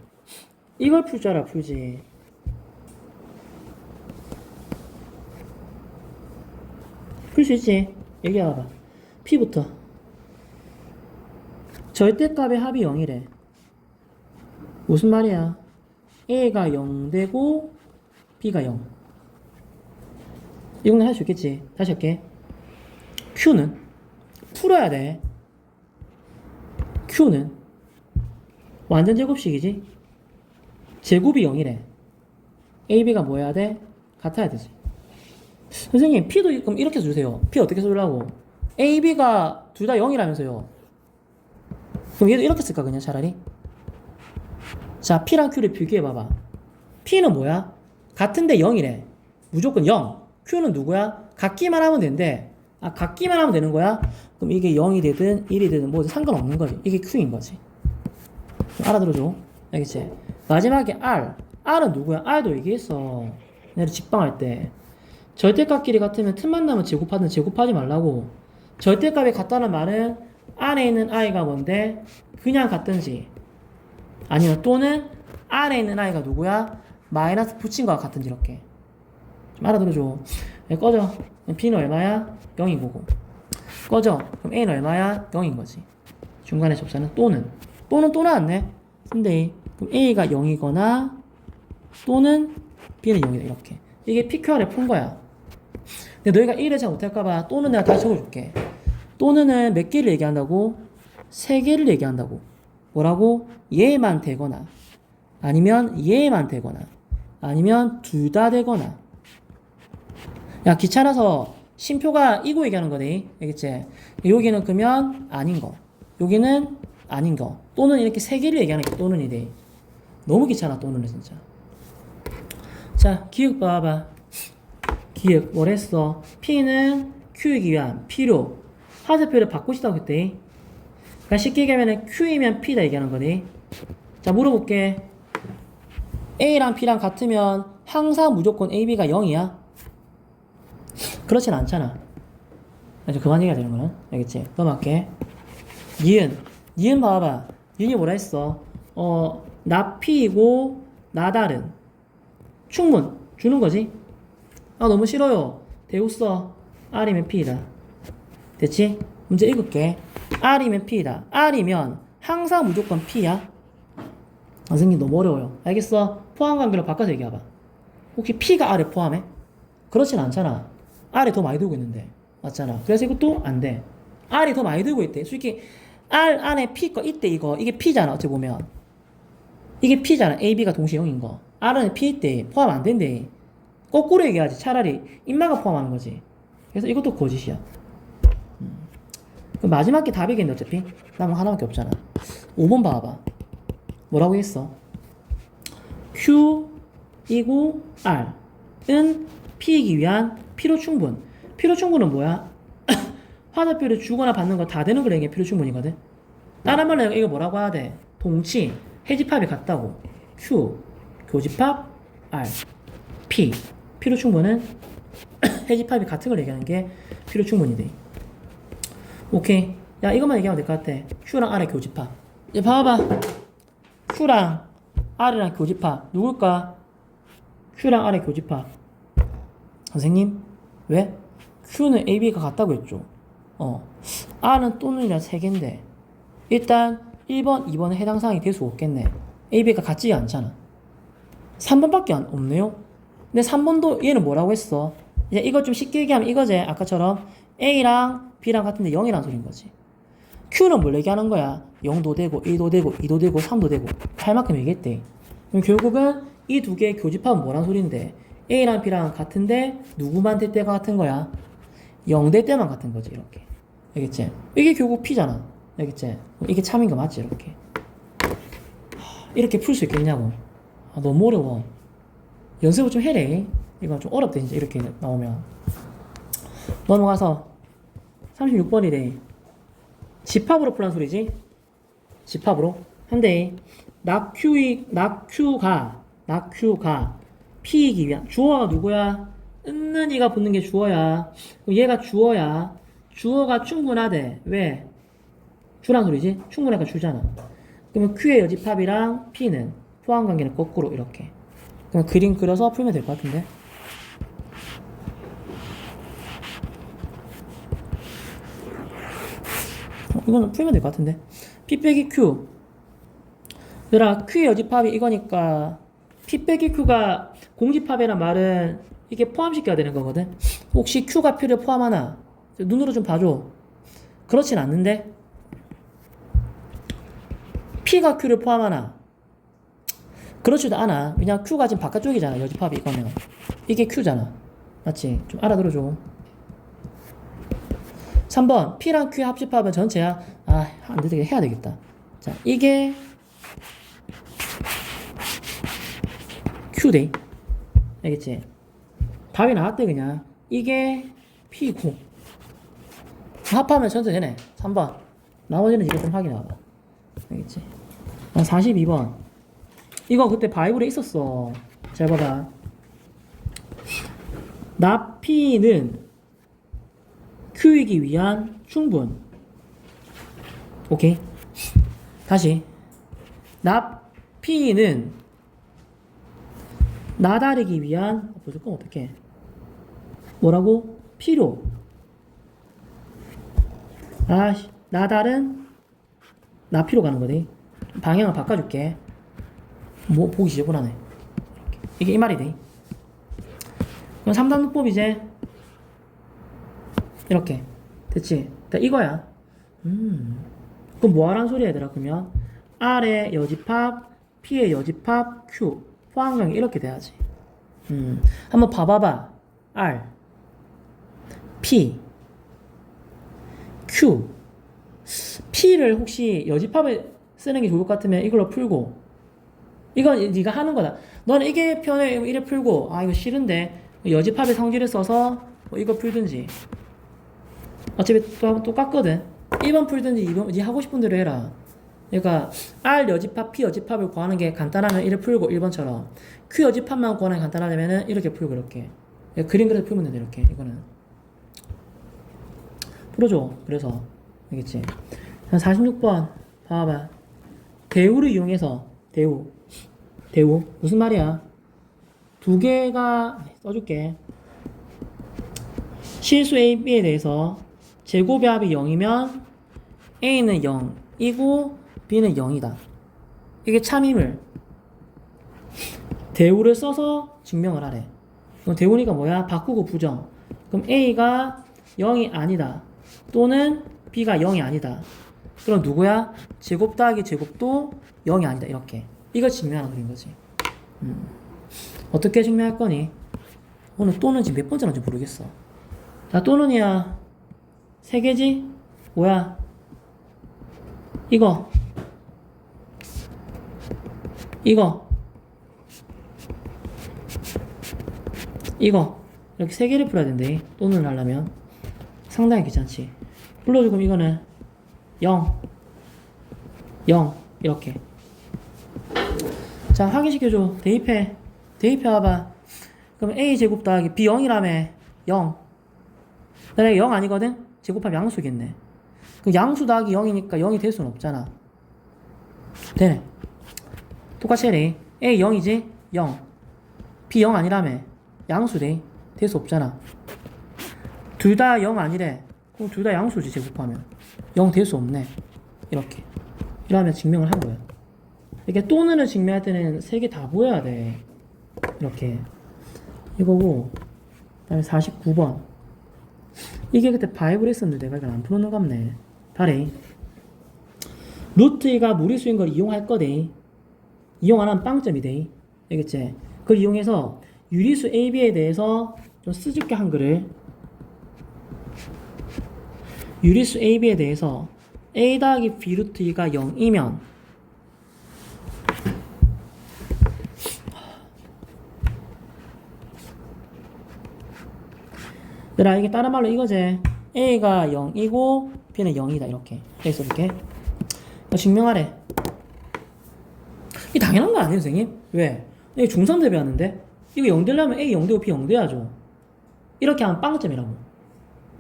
이걸 풀 줄 알아 풀지. 풀 수 있지. 얘기해봐. P부터. 절대값의 합이 0이래. 무슨 말이야? A가 0 되고 B가 0. 이건 할 수 있겠지. 다시 할게. Q는 풀어야 돼. Q는 완전 제곱식이지. 제곱이 0이래. AB가 뭐 해야 돼? 같아야 되지. 선생님 P도 그럼 이렇게 주세요. P 어떻게 쓰려고? AB가 둘 다 0이라면서요. 그럼 얘도 이렇게 쓸까 그냥 차라리? 자 P랑 Q를 비교해봐봐. P는 뭐야? 같은데 0이래. 무조건 0. Q는 누구야? 같기만 하면 된대. 같기만 하면 되는 거야? 그럼 이게 0이 되든 1이 되든 뭐 상관없는 거지. 이게 Q인 거지. 알아들어줘. 알겠지? 마지막에 R. R은 누구야? R도 얘기했어. 내가 직방할 때. 절대값끼리 같으면 틈만 나면 제곱하든 제곱하지 말라고. 절대값이 같다는 말은 안에 있는 i가 뭔데? 그냥 같든지 아니면 또는 안에 있는 i가 누구야? 마이너스 붙인 거와 같은지 이렇게. 좀 알아들어줘. 꺼져. 그럼 B는 얼마야? 0인 거고. 꺼져. 그럼 A는 얼마야? 0인 거지. 중간에 접사는 또는. 또는 또 나왔네. 근데 그럼 A가 0이거나 또는 B는 0이다 이렇게. 이게 PQR에 푼 거야. 근데 너희가 1을 잘 못할까봐 또는 내가 다시 적어줄게. 또는은 몇 개를 얘기한다고? 3개를 얘기한다고. 뭐라고? 얘만 되거나 아니면 얘만 되거나 아니면 둘 다 되거나. 야 귀찮아서 심표가 이거 얘기하는 거네. 알겠지? 여기는 그러면 아닌 거, 여기는 아닌 거. 또는 이렇게 3개를 얘기하는 게 또는이 돼. 너무 귀찮아 또는은 진짜. 자 기억 봐봐. 기억 뭐랬어? P는 Q이기 위한 필요. 화살표를 바꾸시다고 했대. 그러니까 쉽게 얘기하면 Q이면 P다 얘기하는 거네. 자 물어볼게. A랑 B랑 같으면 항상 무조건 AB가 0이야? 그렇진 않잖아. 이제 그만 얘기가 되는 거는. 알겠지? 넘어갈게. 니은 봐봐. 니은이 뭐라 했어? 나 P이고 나 다른. 충분 주는 거지. 너무 싫어요. 대우써. R이면 P이다. 됐지? 문제 읽을게. R이면 P이다. R이면 항상 무조건 P야. 선생님 너무 어려워요. 알겠어? 포함관계로 바꿔서 얘기해봐. 혹시 P가 R에 포함해? 그렇진 않잖아. R이 더 많이 들고 있는데. 맞잖아. 그래서 이것도 안 돼. R이 더 많이 들고 있대. 솔직히 R 안에 P 거 있대 이거. 이게 P잖아 어찌 보면. 이게 P잖아. A, B가 동시에 0인 거. R은 P 있대. 포함 안 된대. 거꾸로 얘기하지. 차라리 인마가 포함하는 거지. 그래서 이것도 거짓이야. 그럼 마지막 게 답이겠네 어차피. 남은 하나밖에 없잖아. 5번 봐봐. 뭐라고 했어? Q이고 R은 P이기 위한 필요충분. 필요충분은 뭐야? 화살표를 주거나 받는 거 다 되는 걸 얘기해. 필요충분이거든. 다른 말로 이거 뭐라고 해야 돼? 동치, 해집합이 같다고. Q, 교집합, R, P. 필요충분은 해집합이 같은 걸 얘기하는 게 필요충분이 돼. 오케이. 야 이것만 얘기하면 될 것 같아. Q랑 R의 교집합. 이제 봐봐. Q랑 R이랑 교집합 누굴까? Q랑 R의 교집합. 선생님 왜? Q는 AB가 같다고 했죠. R은 또는이랑 3개인데 일단 1번, 2번은 해당 사항이 될 수 없겠네. A, B가 같지 않잖아. 3번밖에 없네요. 근데 3번도 얘는 뭐라고 했어? 이제 이거 좀 쉽게 얘기하면 이거지. 아까처럼 A랑 B랑 같은데 0이란 소린 거지. Q는 뭘 얘기하는 거야? 0도 되고 1도 되고 2도 되고 3도 되고 할 만큼 얘기했대. 그럼 결국은 이 두 개의 교집합은 뭐란 소린데? A랑 B랑 같은데 누구만 될 때가 같은 거야? 0 될 때만 같은 거지. 이렇게. 알겠지? 이게 결국 P잖아. 알겠지? 이게 참인 거 맞지? 이렇게. 이렇게 풀 수 있겠냐고. 너무 어려워. 연습을 좀 해래. 이건 좀 어렵다 이제 이렇게 나오면. 넘어가서 36번이래. 집합으로 풀란 소리지? 집합으로. 한데 낙Q가 P이기 위한 주어가 누구야? 있는 이가 붙는 게 주어야. 얘가 주어야. 주어가 충분하대. 왜? 주란 소리지? 충분하니까 주잖아. 그러면 Q의 여집합이랑 P는 포함관계는 거꾸로 이렇게. 그럼 그림 그려서 풀면 될 것 같은데. 이거는 풀면 될 것 같은데. P 빼기 Q. 얘들아, Q의 여집합이 이거니까 P 빼기 Q가 공집합이란 말은 이게 포함시켜야 되는 거거든. 혹시 Q가 P를 포함하나? 눈으로 좀 봐줘. 그렇진 않는데. P가 Q를 포함하나? 그렇지도 않아. 왜냐면 Q가 지금 바깥쪽이잖아. 여집합이 이거면. 이게 Q잖아. 맞지? 좀 알아들어줘. 3번. P랑 Q의 합집합은 전체야. 안 되게 해야 되겠다. 자, 이게 Q대. 알겠지? 답이 나왔대, 그냥. 이게 P고. 합하면 전체 되네. 3번. 나머지는 이거 좀 확인해봐. 알겠지? 42번. 이거 그때 바이블에 있었어. 잘 봐봐. 납P는 Q이기 위한 충분. 오케이. 다시. 납P는 나다르기 위한 무조건 어떻게? 뭐라고? 필요. 나달은 나피로 가는 거지. 방향을 바꿔줄게. 뭐 보기 지저분하네. 이게 이 말이 돼. 그럼 3단문법 이제 이렇게 됐지? 이거야. 그럼 뭐하란 소리야 얘들아? 그러면 R의 여집합, P의 여집합, Q 포함관계 이렇게 돼야지. 한번 봐봐봐. R, P, Q. P를 혹시 여집합에 쓰는 게 좋을 것 같으면 이걸로 풀고, 이건 네가 하는 거다. 너는 이게 편해 이래 풀고, 이거 싫은데 여집합의 성질을 써서 뭐 이거 풀든지. 어차피 똑같거든. 1번 풀든지 2번 네 하고 싶은 대로 해라. 그러니까 R 여집합, P 여집합을 구하는 게 간단하면 이렇게 풀고 1번처럼 Q 여집합만 구하는 게 간단하려면 이렇게 풀고 이렇게 그림 그려서 풀면 된다. 이렇게 이거는 풀어줘. 그래서 알겠지? 46번 봐봐. 대우를 이용해서 대우 무슨 말이야? 두 개가 써줄게. 실수 A, B에 대해서 제곱의 합이 0이면 A는 0이고 B는 0이다. 이게 참임을 대우를 써서 증명을 하래. 그럼 대우니까 뭐야? 바꾸고 부정. 그럼 A가 0이 아니다. 또는 B가 0이 아니다. 그럼 누구야? 제곱 더하기 제곱도 0이 아니다. 이렇게. 이걸 증명하는 그린 거지. 어떻게 증명할 거니? 오늘 또는 지금 몇 번째인지 모르겠어. 자, 또는이야. 3개지? 뭐야? 이거 이렇게 3개를 풀어야 된대. 또는 하려면 상당히 귀찮지. 불러주고 이거는 0 이렇게. 자, 확인시켜줘. 대입해 봐봐. 그럼 A제곱 더하기 B 0이라며. 0 내가 0 아니거든? 제곱합 양수겠네. 그럼 양수 더하기 0이니까 0이 될 수는 없잖아. 되네. 똑같이 해래. A 0이지? 0 B 0 아니라며. 양수래. 될 수 없잖아. 둘 다 0 아니래. 그럼 둘 다 양수지. 제곱하면 0 될 수 없네. 이렇게 그러면 증명을 한 거야. 이렇게 또는을 증명할 때는 세 개 다 보여야 돼. 이렇게. 이거고, 그 다음에 49번. 이게 그때 바이블 했었는데 내가 이걸 안 풀어놓은 거 같네. 다래. 루트 2가 무리수인 걸 이용할 거대. 이용 안 하면 빵점이 돼. 알겠지? 그걸 이용해서 유리수 AB에 대해서 좀 수줍게 한글을 유리수 AB에 대해서 A 더하기 B 루트 2가 0이면 얘들아 이게 다른 말로 이거지. A가 0이고 B는 0이다 이렇게 써줄게. 증명하래. 이 당연한 거 아니에요 선생님? 왜? 이게 중3 대비하는데 이거 0 되려면 A 0 되고 B 0 돼야죠. 이렇게 하면 빵점이라고.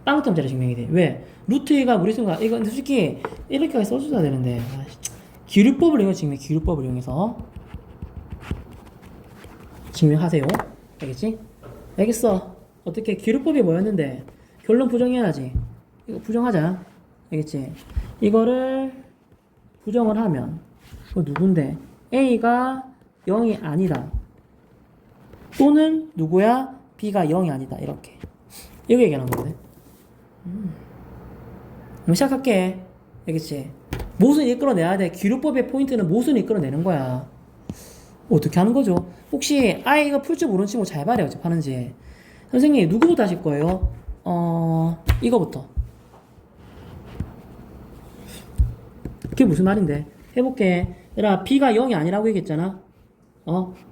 빵점짜리 증명이 돼. 왜? 루트 2가 무리수인가? 이거 근데 솔직히 이렇게까지 써줘야 되는데 기류법을 이용해서 기류법을 이용해서 증명하세요. 알겠지? 알겠어. 어떻게 기류법이 뭐였는데 결론 부정해야지. 이거 부정하자. 알겠지? 이거를 부정을 하면 이거 누군데? A가 0이 아니다. 또는 누구야? B가 0이 아니다. 이렇게. 이거 얘기하는 건데. 그럼 시작할게. 알겠지? 모순 이끌어내야 돼. 기류법의 포인트는 모순 이끌어내는 거야. 어떻게 하는 거죠? 혹시 아예 이거 풀 줄 모르는 친구 잘 봐요. 어떻게 하는지. 선생님 누구부터 하실 거예요? 이거부터. 그게 무슨 말인데? 해볼게. 얘들아 B가 0이 아니라고 얘기했잖아.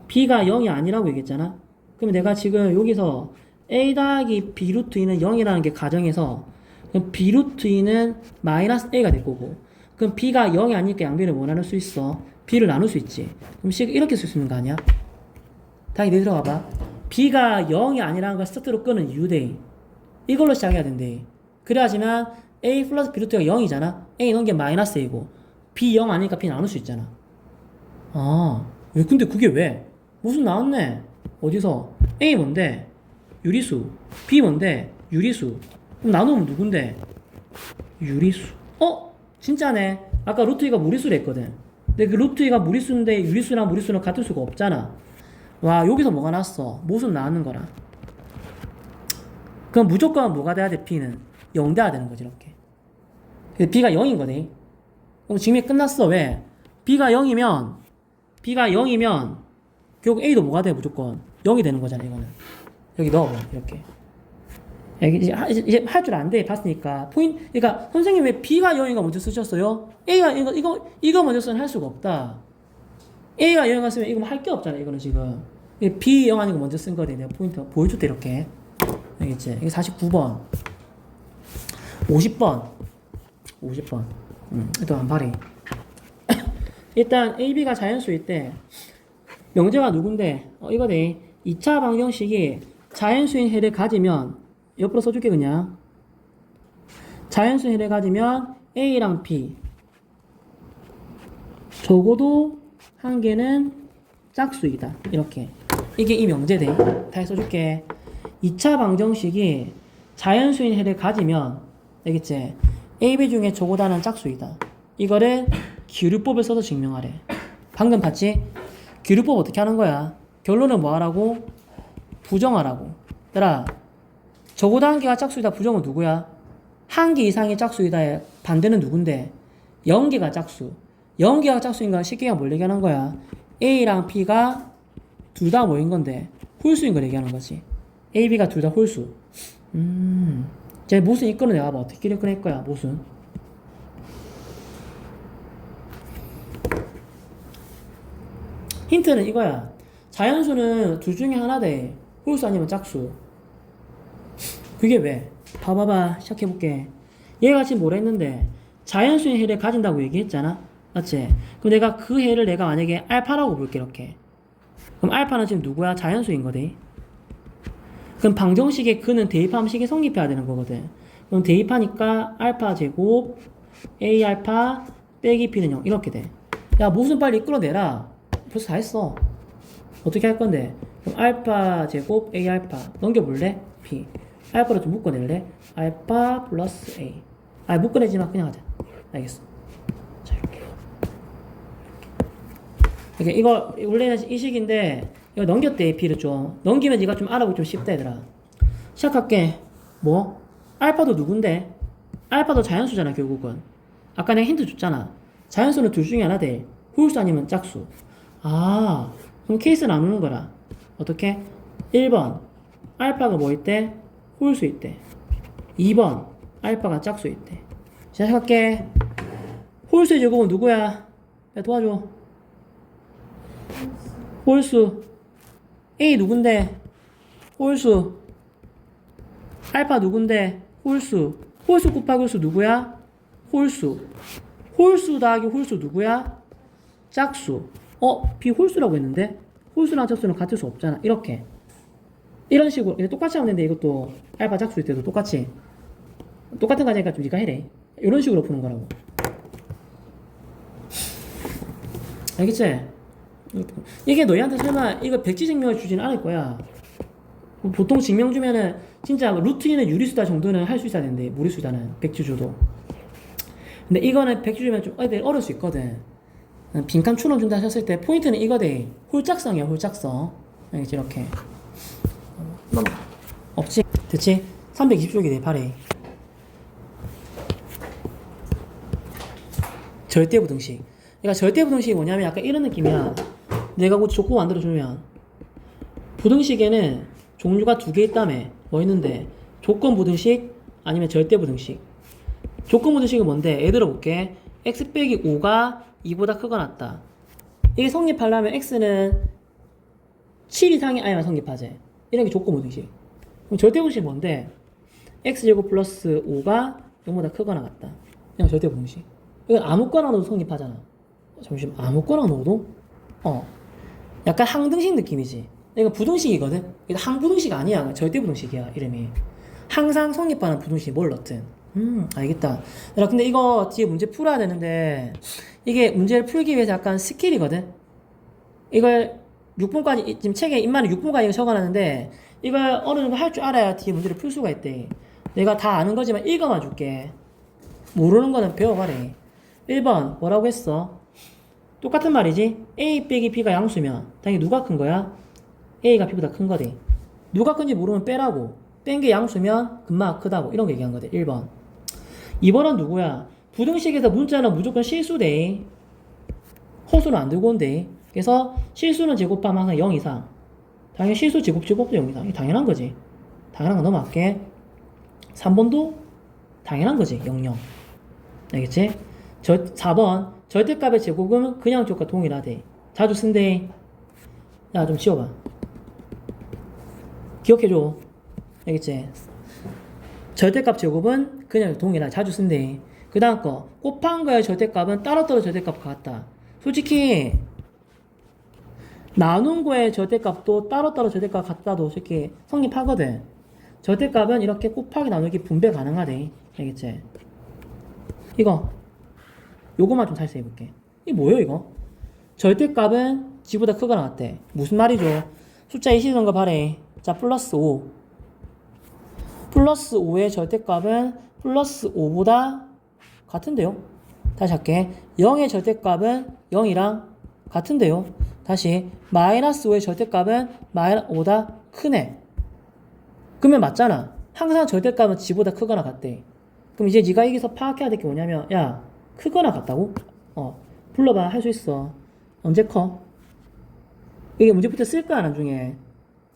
B가 0이 아니라고 얘기했잖아. 그러면 내가 지금 여기서 A 더하기 B 루트 2는 0이라는 게 가정해서 그럼 B 루트 2는 마이너스 A가 될 거고 그럼 B가 0이 아니니까 양변을 뭐 나눌 수 있어? B를 나눌 수 있지. 그럼 C가 이렇게 쓸 수 있는 거 아니야? 다시 내들어가 봐. B가 0이 아니라는 걸 스타트로 끄는 이유대. 이걸로 시작해야 된대. 그래야지만 A 플러스 B 루트가 0이잖아. A 넣은 게 마이너스 A고 B 0 아니니까 B 나눌 수 있잖아. 왜 근데 그게 왜? 무슨 나왔네. 어디서? A 뭔데? 유리수. B 뭔데? 유리수. 그럼 나누면 누군데? 유리수. 진짜네. 아까 루트 2가 무리수를 했거든. 근데 그 루트 2가 무리수인데 유리수랑 무리수는 같을 수가 없잖아. 와, 여기서 뭐가 났어? 모순 나왔는 거라. 그럼 무조건 뭐가 돼야 돼? B는 0 돼야 되는 거지 이렇게. B가 0인 거네. 그럼 증명이 끝났어. 왜? B가 0이면 결국 A도 뭐가 돼? 무조건 0이 되는 거잖아 이거는. 여기 넣어봐 이렇게. 이제 할 줄 안 돼. 봤으니까. 그러니까 선생님 왜 B가 0인가 먼저 쓰셨어요? A가 이거 먼저 쓰면 할 수가 없다. A가 0이 쓰면 이거 할 게 없잖아 이거는 지금. B 0 아니고 먼저 쓴 거래. 내가 포인트 보여줬대 이렇게. 알겠지? 이게 49번. 50번. 또 안 발이. 일단 A, B가 자연수일 때 명제가 누군데? 이거네. 2차 방정식이 자연수인 해를 가지면 옆으로 써줄게 그냥. 자연수인 해를 가지면 A랑 B 적어도 한 개는 짝수이다. 이렇게. 이게 이 명제돼. 다시 써줄게. 2차 방정식이 자연수인 해를 가지면 알겠지? A, B 중에 적어도 하나는 짝수이다. 이거를 기류법을 써서 증명하래. 방금 봤지? 기류법 어떻게 하는 거야? 결론은 뭐 하라고? 부정하라고. 얘들아, 적어도 한 개가 짝수이다. 부정은 누구야? 한 개 이상이 짝수이다의 반대는 누군데? 0개가 짝수. 0개가 짝수인 건 쉽게 뭘 얘기하는 거야? A랑 B가 둘 다 뭐인 건데? 홀수인 걸 얘기하는 거지. A, B가 둘 다 홀수. 쟤 모순 이끌어내봐. 어떻게 이끌어낼 거야? 모순. 힌트는 이거야. 자연수는 둘 중에 하나대. 홀수 아니면 짝수. 그게 왜? 봐봐봐. 시작해볼게. 얘가 지금 뭐라 했는데 자연수인 해를 가진다고 얘기했잖아. 맞지? 그럼 내가 그 해를 내가 만약에 알파라고 볼게 이렇게. 그럼 알파는 지금 누구야? 자연수인 거대. 그럼 방정식에 그는 대입하면 식이 성립해야 되는 거거든. 그럼 대입하니까 알파 제곱 A 알파 빼기 B는 0 이렇게 돼. 야 모순 빨리 이끌어내라. 벌써 다 했어. 어떻게 할 건데? 그럼 알파 제곱 A 알파 넘겨볼래? B 알파를 좀 묶어낼래? 알파 플러스 A. 묶어내지 마. 그냥 하자. 알겠어. 자 이렇게 그러니까 이거 원래는 이 식인데 이거 넘겼대 B를 좀 넘기면 네가 좀 알아보기 좀 쉽다 얘들아. 시작할게. 뭐? 알파도 누군데? 알파도 자연수잖아 결국은. 아까 내가 힌트 줬잖아. 자연수는 둘 중에 하나 돼. 홀수 아니면 짝수. 아 그럼 케이스 나누는 거라. 어떻게? 1번 알파가 뭐 있대? 홀수 있대. 2번 알파가 짝수 있대. 시작할게. 홀수의 제곱은 누구야? 야 도와줘. 홀수. A 누군데? 홀수. 알파 누군데? 홀수. 홀수 곱하기 홀수 누구야? 홀수. 홀수 더하기 홀수 누구야? 짝수. 비홀수라고 했는데? 홀수랑 짝수는 같을 수 없잖아. 이렇게. 이런 식으로. 이제 똑같이 하면 되는데 이것도 알파 짝수일 때도 똑같이. 똑같은 과정이니까 좀 네가 해래. 이런 식으로 푸는 거라고. 알겠지? 이게 너희한테 설마 이거 백지 증명을 주지는 않을 거야. 보통 증명 주면은 진짜 루트 2는 유리수다 정도는 할 수 있어야 되는데 무리수다는 백지 줘도. 근데 이거는 백지 주면 좀 애들 어려울 수 있거든. 빈칸 추론 준다 하셨을 때 포인트는 이거대. 홀짝성이야 홀짝성. 알겠지? 이렇게 없지? 됐지? 320쪽이 돼 발에. 절대부등식. 그러니까 절대부등식이 뭐냐면 약간 이런 느낌이야. 내가 그 족보 만들어주면 부등식에는 종류가 두 개 있다며. 뭐 있는데? 조건부등식 아니면 절대부등식. 조건부등식은 뭔데? 예를 들어볼게. x 빼기 5가 2보다 크거나 같다. 이게 성립하려면 x는 7 이상이 아니면 성립하지. 이런 게 조건부등식. 그럼 절대부등식이 뭔데? x제곱 플러스 5가 0보다 크거나 같다. 이건 절대부등식. 이건 아무거나 넣어도 성립하잖아. 잠시만, 아무거나 넣어도? 약간 항등식 느낌이지. 이거 부등식이거든? 이거 항부등식 아니야. 절대부등식이야, 이름이. 항상 성립하는 부등식 뭘 넣든. 알겠다. 야, 근데 이거 뒤에 문제 풀어야 되는데, 이게 문제를 풀기 위해서 약간 스킬이거든? 이걸 6분까지, 지금 책에 입만에 6분까지 적어놨는데, 이걸 어느 정도 할 줄 알아야 뒤에 문제를 풀 수가 있대. 내가 다 아는 거지만 읽어만 줄게. 모르는 거는 배워가래. 1번, 뭐라고 했어? 똑같은 말이지? A 빼기 B가 양수면, 당연히 누가 큰 거야? A가 B보다 큰 거지. 누가 큰지 모르면 빼라고. 뺀 게 양수면 금마가 크다고. 이런 거 얘기한 거지. 1번. 2번은 누구야? 부등식에서 문자는 무조건 실수돼. 허수는 안 들고 온대. 그래서 실수는 제곱하면 항상 0 이상. 당연히 실수 제곱도 0 이상. 이게 당연한 거지. 당연한 거 넘어갈게. 3번도 당연한 거지. 0, 0. 알겠지? 4번. 절대값의 제곱은 그냥 쪽과 동일하대. 자주 쓴대. 야, 좀 지워봐. 기억해줘. 알겠지? 절대값 제곱은 그냥 동일하대. 자주 쓴대. 그 다음 거. 곱한 거의 절대값은 따로따로 절대값과 같다. 솔직히 나눈 거의 절대값도 따로따로 절대값 같다도 솔직히 성립하거든. 절대값은 이렇게 곱하기 나누기 분배 가능하대. 알겠지? 이거 요거만 좀 살짝 해볼게. 이게 뭐예요 이거? 절대값은 지보다 크거나 같대. 무슨 말이죠? 숫자 이시는 거 바래. 자, 플러스 5. 플러스 5의 절대값은 플러스 5보다 같은데요? 다시 할게. 0의 절대값은 0이랑 같은데요? 다시. 마이너스 5의 절대값은 마이너스 5보다 크네. 그러면 맞잖아. 항상 절대값은 지보다 크거나 같대. 그럼 이제 네가 여기서 파악해야 될 게 뭐냐면, 야, 크거나 같다고? 불러봐. 할 수 있어. 언제 커? 이게 문제부터 쓸 거야, 나중에.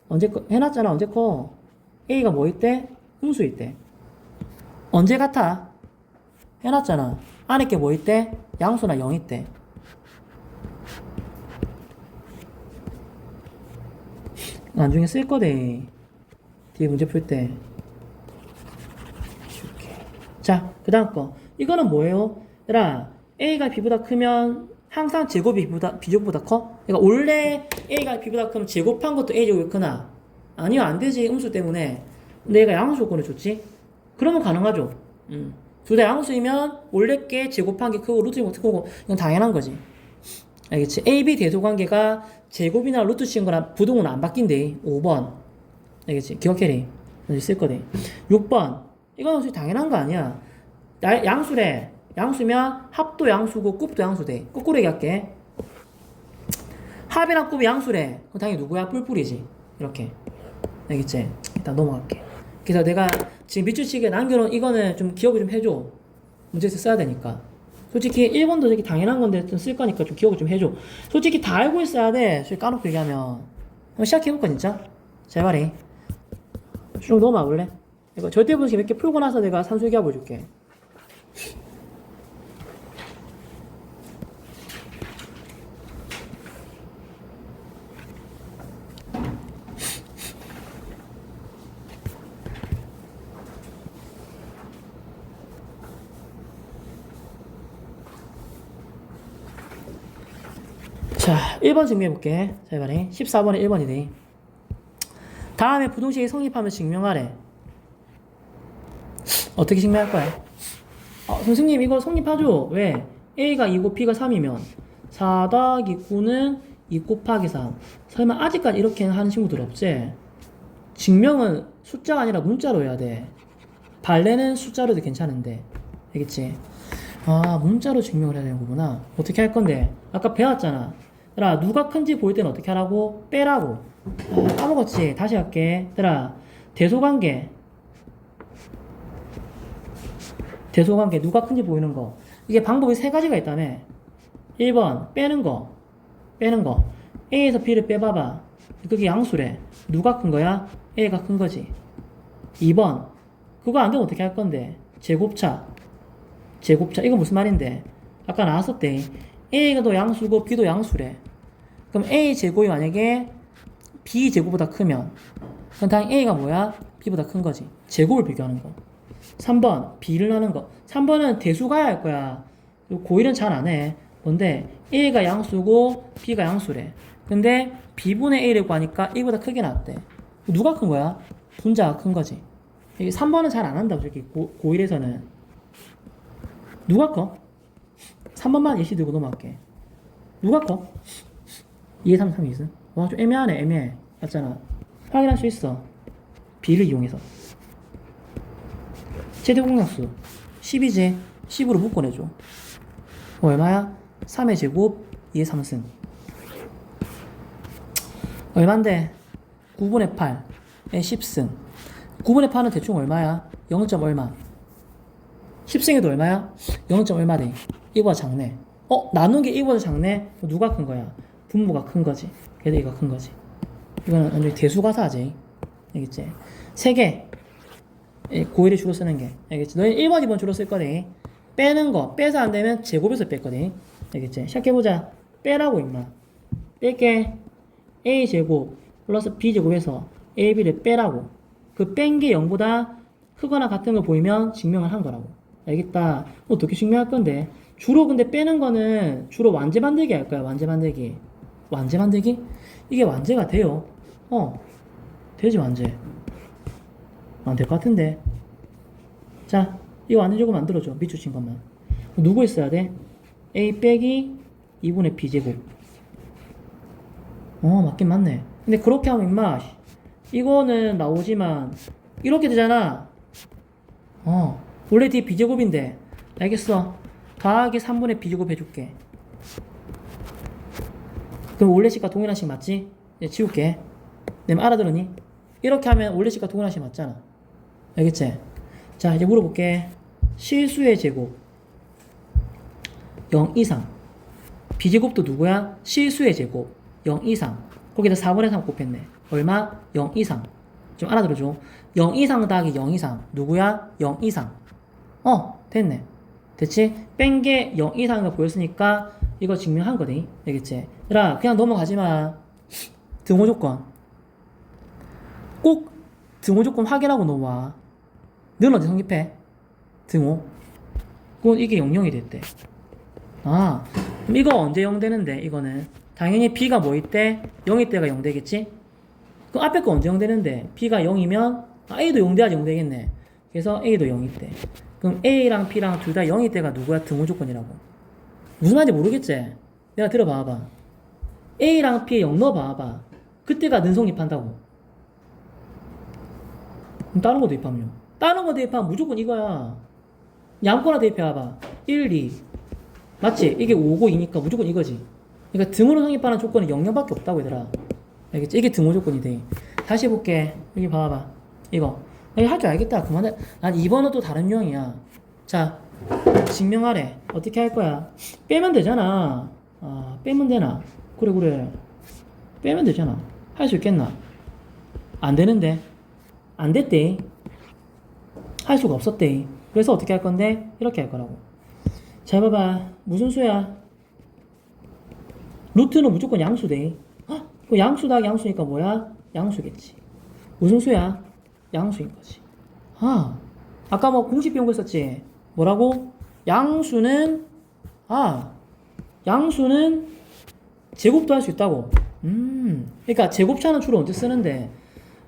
언제 커? 해놨잖아. 언제 커? A가 뭐 있대? 음수 있대. 언제 같아? 해놨잖아. 안에 게 뭐 있대? 양수나 0 있대. 나중에 쓸 거대. 뒤에 문제 풀 때. 이렇게. 자, 그 다음 거. 이거는 뭐예요? 얘들아, A가 B보다 크면 항상 제곱이 B제곱보다 커? 그러니까 원래 A가 B보다 크면 제곱한 것도 A제곱이 크나? 아니요, 안 되지. 음수 때문에. 근데 얘가 양수 조건을 줬지? 그러면 가능하죠. 둘 다 양수이면 원래 게 제곱한 게 크고 루트 제곱 크고 이건 당연한 거지. 알겠지? A, B 대소관계가 제곱이나 루트 친 거랑 부등은 안 바뀐대. 5번. 알겠지? 기억해래. 쓸 거대. 6번. 이건 솔직히 당연한 거 아니야. 양수래. 양수면 합도 양수고 곱도 양수돼. 거꾸로 얘기할게. 합이랑 곱이 양수래. 그럼 당연히 누구야? 뿔뿔이지. 이렇게. 알겠지? 일단 넘어갈게. 그래서 내가 지금 밑줄치기에 남겨놓은 이거는 좀 기억을 좀 해줘. 문제에서 써야 되니까. 솔직히 1번도 되게 당연한 건데 좀 쓸 거니까 좀 기억을 좀 해줘. 솔직히 다 알고 있어야 돼. 솔직히 까놓고 얘기하면. 한번 시작해볼까 진짜? 제발이. 쭉 넘어와 볼래? 이거 절대분식 몇 개 풀고 나서 내가 산술기하 보여줄게. 자, 1번 증명해볼게. 자, 이번에 14번에 1번이네. 다음에 부동식이 성립하면 증명하래. 어떻게 증명할 거야? 선생님 이거 성립하죠? 왜? A가 2고 B가 3이면 4 더하기 9는 2 곱하기 3. 설마 아직까지 이렇게 하는 친구들 없지? 증명은 숫자가 아니라 문자로 해야 돼. 발레는 숫자로도 괜찮은데. 알겠지? 문자로 증명을 해야 되는 거구나. 어떻게 할 건데? 아까 배웠잖아. 얘들아, 누가 큰지 보일 때는 어떻게 하라고? 빼라고. 까먹었지? 다시 할게. 얘들아, 대소관계. 대소관계. 누가 큰지 보이는 거. 이게 방법이 세 가지가 있다며. 1번, 빼는 거. 빼는 거. A에서 B를 빼봐봐. 그게 양수래. 누가 큰 거야? A가 큰 거지. 2번, 그거 안 되면 어떻게 할 건데? 제곱차. 제곱차. 이거 무슨 말인데? 아까 나왔었대. A가 양수고 B도 양수래. 그럼 A 제곱이 만약에 B 제곱보다 크면 그럼 당연히 A가 뭐야? B보다 큰 거지. 제곱을 비교하는 거. 3번 B를 하는 거. 3번은 대수 가야 할 거야. 고1은 잘 안 해. 뭔데 A가 양수고 B가 양수래. 근데 B분의 A를 구하니까 A보다 크게 나왔대. 누가 큰 거야? 분자가 큰 거지. 3번은 잘 안 한다고 저기 고1에서는. 누가 커? 3번만 예시 들고 넘어갈게. 누가 커? 2에 3, 3이 있어? 와, 좀 애매하네, 애매해. 맞잖아. 확인할 수 있어. B를 이용해서. 최대 공약수 10이지? 10으로 묶어내줘. 얼마야? 3의 제곱, 2의 3승. 얼만데? 9분의 8의 10승. 9분의 8은 대충 얼마야? 0. 얼마? 10승에도 얼마야? 0. 얼마래? 이거보다 작네. 나눈 게 이거보다 작네? 누가 큰 거야? 분모가 큰 거지. 그래도 이거 큰 거지. 이거는 완전히 대수가사지. 알겠지? 3개. 고1에 주로 쓰는 게. 알겠지? 너희 1번, 2번 주로 쓸 거니? 빼는 거. 빼서 안 되면 제곱에서 뺐거든. 알겠지? 시작해보자. 빼라고, 임마. 뺄게. A 제곱 플러스 B 제곱에서 A, B를 빼라고. 그 뺀 게 0보다 크거나 같은 거 보이면 증명을 한 거라고. 알겠다. 어떻게 증명할 건데? 주로 근데 빼는 거는 주로 완제 만들기 할 거야. 완제 만들기. 완제 만들기? 이게 완제가 돼요. 되지 완제. 될 것 같은데. 자, 이거 완제 조금 만들어줘. 밑줄 친 것만. 누구 있어야 돼? A 빼기 2분의 B 제곱. 맞긴 맞네. 근데 그렇게 하면 임마 이거는 나오지만 이렇게 되잖아. 원래 뒤에 B제곱인데. 알겠어. 더하기 3분의 B제곱 해줄게. 그럼 원래 식과 동일한 식 맞지? 이제 지울게. 내가 알아들었니? 이렇게 하면 원래 식과 동일한 식 맞잖아. 알겠지? 자, 이제 물어볼게. 실수의 제곱 0 이상. B제곱도 누구야? 실수의 제곱 0 이상. 거기다 4분의 3 곱했네. 얼마? 0 이상. 좀 알아들어줘. 0 이상 더하기 0 이상. 누구야? 0 이상. 됐네. 됐지? 뺀 게 0 이상인 거 보였으니까 이거 증명한 거니. 알겠지? 얘들아, 그냥 넘어가지 마. 등호 조건. 꼭 등호 조건 확인하고 넘어와. 너는 언제 성립해? 등호. 그건 이게 00이 됐대. 그럼 이거 언제 0 되는데, 이거는? 당연히 B가 뭐일 때? 0일 때가 0 되겠지? 그럼 앞에 거 언제 0 되는데? B가 0이면, A도 0 돼야지 0 되겠네. 그래서 A도 0일 때. 그럼 A랑 B랑 둘 다 0일 때가 누구야? 등호 조건이라고. 무슨 말인지 모르겠지? 내가 들어봐봐. A랑 B에 0 넣어봐봐. 그때가 능성립한다고. 그럼 다른 거 대입하면? 다른 거 대입하면 무조건 이거야. 아무거나 대입해봐봐. 1, 2. 맞지? 이게 5고 2니까 무조건 이거지. 그러니까 등호로 성립하는 조건은 0밖에 없다고 얘들아. 알겠지? 이게 등호 조건이 돼. 다시 해볼게. 여기 봐봐. 이거. 여기 할 줄 알겠다. 그만해. 난 2번은 또 다른 유형이야. 자, 증명하래. 어떻게 할 거야? 빼면 되잖아. 아, 빼면 되나? 그래. 빼면 되잖아. 할 수 있겠나? 안 되는데. 안 됐대. 할 수가 없었대. 그래서 어떻게 할 건데? 이렇게 할 거라고. 자, 봐봐. 무슨 수야? 루트는 무조건 양수돼. 헉, 그 양수다 양수니까 뭐야? 양수겠지. 무슨 수야? 양수인 거지. 아, 아까 뭐 공식 배운 거 있었지? 뭐라고? 양수는 제곱도 할 수 있다고. 그러니까 제곱차는 주로 언제 쓰는데?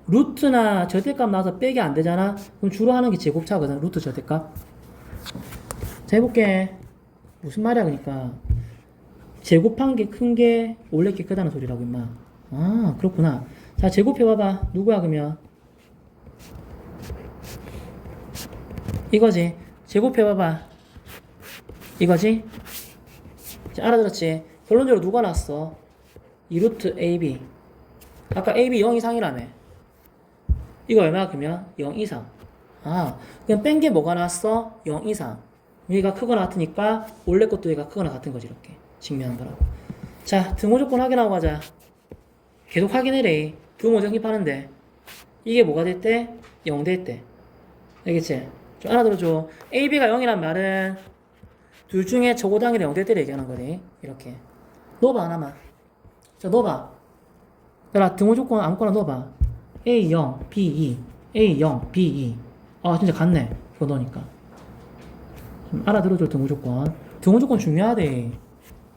루트나 절대값 나와서 빼기 안 되잖아? 그럼 주로 하는 게 제곱차거든. 루트 절대값. 자, 해볼게. 무슨 말이야, 그러니까. 제곱한 게 큰 게 원래 게 크다는 소리라고, 임마. 아, 그렇구나. 자, 제곱해봐봐. 누구야, 그러면? 이거지. 제곱해봐봐. 이거지? 자, 알아들었지? 결론적으로 누가 났어? 2루트 AB. 아까 AB 0 이상이라며. 이거 얼마야, 그러면? 0 이상. 아, 그냥 뺀 게 뭐가 나왔어? 0 이상. 얘가 크거나 같으니까 원래 것도 얘가 크거나 같은 거지, 이렇게. 증명한 거라고. 자, 등호 조건 확인하고 가자. 계속 확인해래. 등호 정립하는데. 이게 뭐가 됐대? 0 됐대. 알겠지? 좀 알아들어줘. AB가 0이란 말은 둘 중에 저고당일이 0 됐대를 얘기하는 거네. 이렇게. 넣어봐, 하나만. 자, 넣어봐. 자, 등호 조건 아무거나 넣어봐. A0, B2, A0, B2. 아, 진짜 같네. 그거 넣으니까. 좀 알아들어줘, 등호 조건. 등호 조건 중요하대.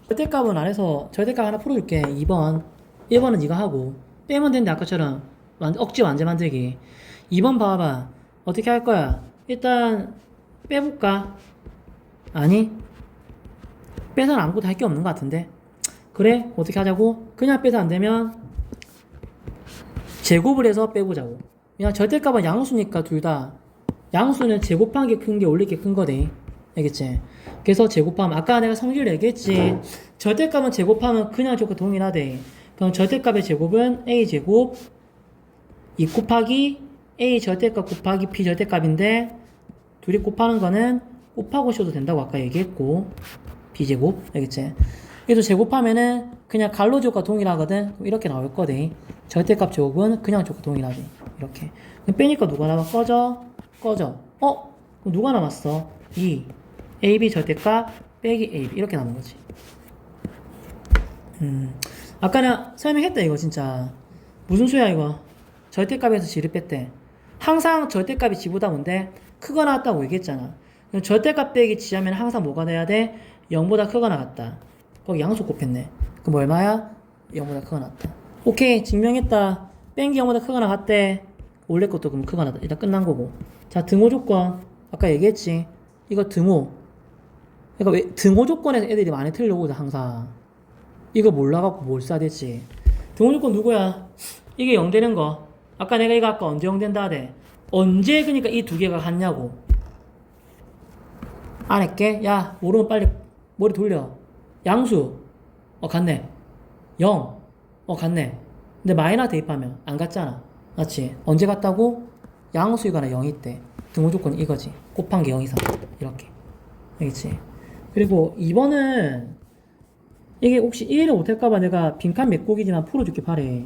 절대값은 안 해서 절대값 하나 풀어줄게. 2번. 1번은 네가 하고. 빼면 되는데 아까처럼 억지 완제 만들기. 2번 봐봐. 어떻게 할 거야? 일단 빼볼까? 아니? 빼서는 아무것도 할 게 없는 것 같은데. 그래? 어떻게 하자고? 그냥 빼서 안 되면 제곱을 해서 빼보자고. 그냥 절대값은 양수니까 둘 다 양수는 제곱한 게 큰 게 올릴 게 큰 거대. 알겠지? 그래서 제곱하면 아까 내가 성질을 얘기했지. 절대값은 제곱하면 그냥 조건 동일하대. 그럼 절대값의 제곱은 a제곱 2 곱하기 a 절대값 곱하기 b 절대값인데 둘이 곱하는 거는 곱하고 쉬어도 된다고 아까 얘기했고 b제곱. 알겠지? 그래서 제곱하면은 그냥 갈로제곱과 동일하거든. 그럼 이렇게 나올 거대. 절대값 제곱은 그냥 제곱과 동일하대. 이렇게. 빼니까 누가 남아? 꺼져. 그럼 누가 남았어? 2 AB 절대값 빼기 AB 이렇게 남은 거지. 아까 내가 설명했다 이거 진짜. 무슨 수야 이거? 절대값에서 지를 뺐대. 항상 절대값이 지보다 뭔데? 크거나 같다고 얘기했잖아. 그럼 절대값 빼기 지하면 항상 뭐가 돼야 돼? 0보다 크거나 같다. 거기 양수 곱했네. 그럼 얼마야? 0보다 크거나 같다. 오케이, 증명했다. 뺀 게 0보다 크거나 같대. 원래 것도 그럼 크거나 같다. 일단 끝난 거고. 자, 등호 조건. 아까 얘기했지. 이거 등호. 그러니까 왜 등호 조건에서 애들이 많이 틀려오거든 항상. 이거 몰라갖고 뭘 써야 되지. 등호 조건 누구야? 이게 0 되는 거. 아까 내가 이거 아까 언제 0 된다 하대. 언제 그러니까 이 두 개가 같냐고. 안 할게. 야, 모르면 빨리 머리 돌려. 양수. 같네. 0. 같네. 근데 마이너스 대입하면 안 같잖아. 맞지? 언제 같다고? 양수이거나 0이 때. 등호 조건이 이거지. 곱한 게 0 이상. 이렇게. 알겠지? 그리고 2번은 이게 혹시 이해를 못할까봐 내가 빈칸 메꾸기지만 풀어줄게 바래.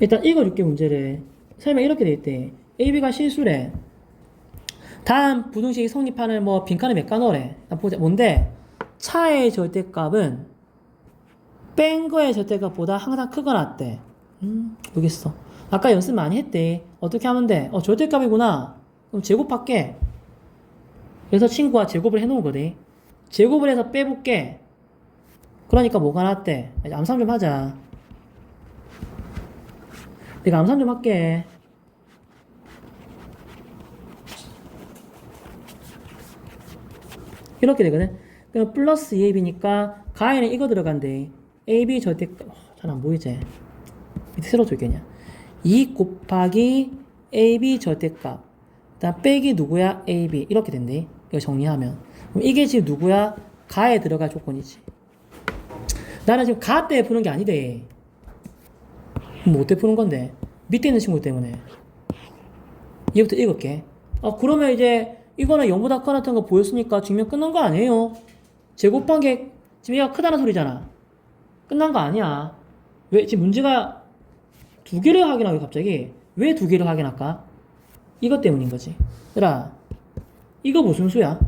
일단 읽어줄게 문제를. 설명 이렇게 돼 있대. AB가 실수래. 다음 부등식이 성립하는 뭐 빈칸을 몇 가 넣으래. 보자. 뭔데? 차의 절대값은 뺀 거의 절대값보다 항상 크거나 같대. 모르겠어. 아까 연습 많이 했대. 어떻게 하면 돼? 절대값이구나. 그럼 제곱할게. 그래서 친구가 제곱을 해놓은 거대. 제곱을 해서 빼볼게. 그러니까 뭐가 났대? 암산 좀 하자. 내가 암산 좀 할게. 이렇게 되거든. 그럼 플러스 2ab니까 가에는 이거 들어간대. ab 절대값 잘 안 보이지? 밑에 새로 적겠냐? 2 곱하기 ab 절대값 그다음 빼기 누구야? ab 이렇게 된대. 이거 정리하면 그럼 이게 지금 누구야? 가에 들어갈 조건이지. 나는 지금 가 때문에 푸는 게 아니대. 뭐 어때 푸는 건데? 밑에 있는 친구 때문에. 얘부터 읽을게. 그러면 이제 이거는 0보다 커 같은 거 보였으니까 증명 끝난 거 아니에요? 제곱한 게 지금 얘가 크다는 소리잖아. 끝난 거 아니야. 왜 지금 문제가 두 개를 확인하고 갑자기 왜 두 개를 확인할까? 이것 때문인 거지. 얘들아, 이거 무슨 수야?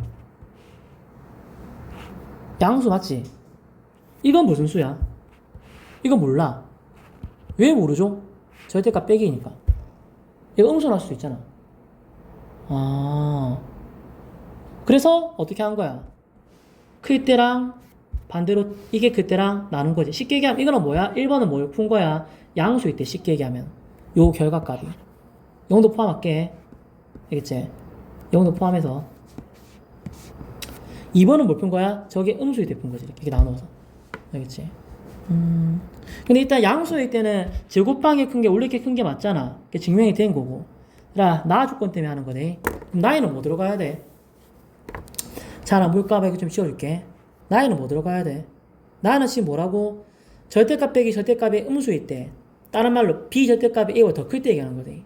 양수 맞지? 이건 무슨 수야? 이거 몰라. 왜 모르죠? 절대값 빼기니까. 이거 음수 나올 수도 있잖아. 그래서 어떻게 한 거야? 클 때랑 반대로 이게 그때랑 나눈 거지. 쉽게 얘기하면 이거는 뭐야? 1번은 뭘 푼 거야? 양수일 때 쉽게 얘기하면 요 결과값이 0도 포함할게. 알겠지? 0도 포함해서 2번은 뭘 푼 거야? 저게 음수일 때 푼 거지. 이렇게 나눠서. 알겠지? 근데 일단 양수일 때는 제곱방이 큰 게 원래 이렇게 큰 게 맞잖아. 그게 증명이 된 거고. 나 조건 때문에 하는 거네. 그럼 나이는 뭐 들어가야 돼? 자, 나 물값 이거 좀 씌워줄게. 나이는 뭐 들어가야 돼? 나는 지금 뭐라고? 절대값 빼기 절대값이 음수일 때, 다른 말로 비절대값이 A보다 더 클 때 얘기하는 거지.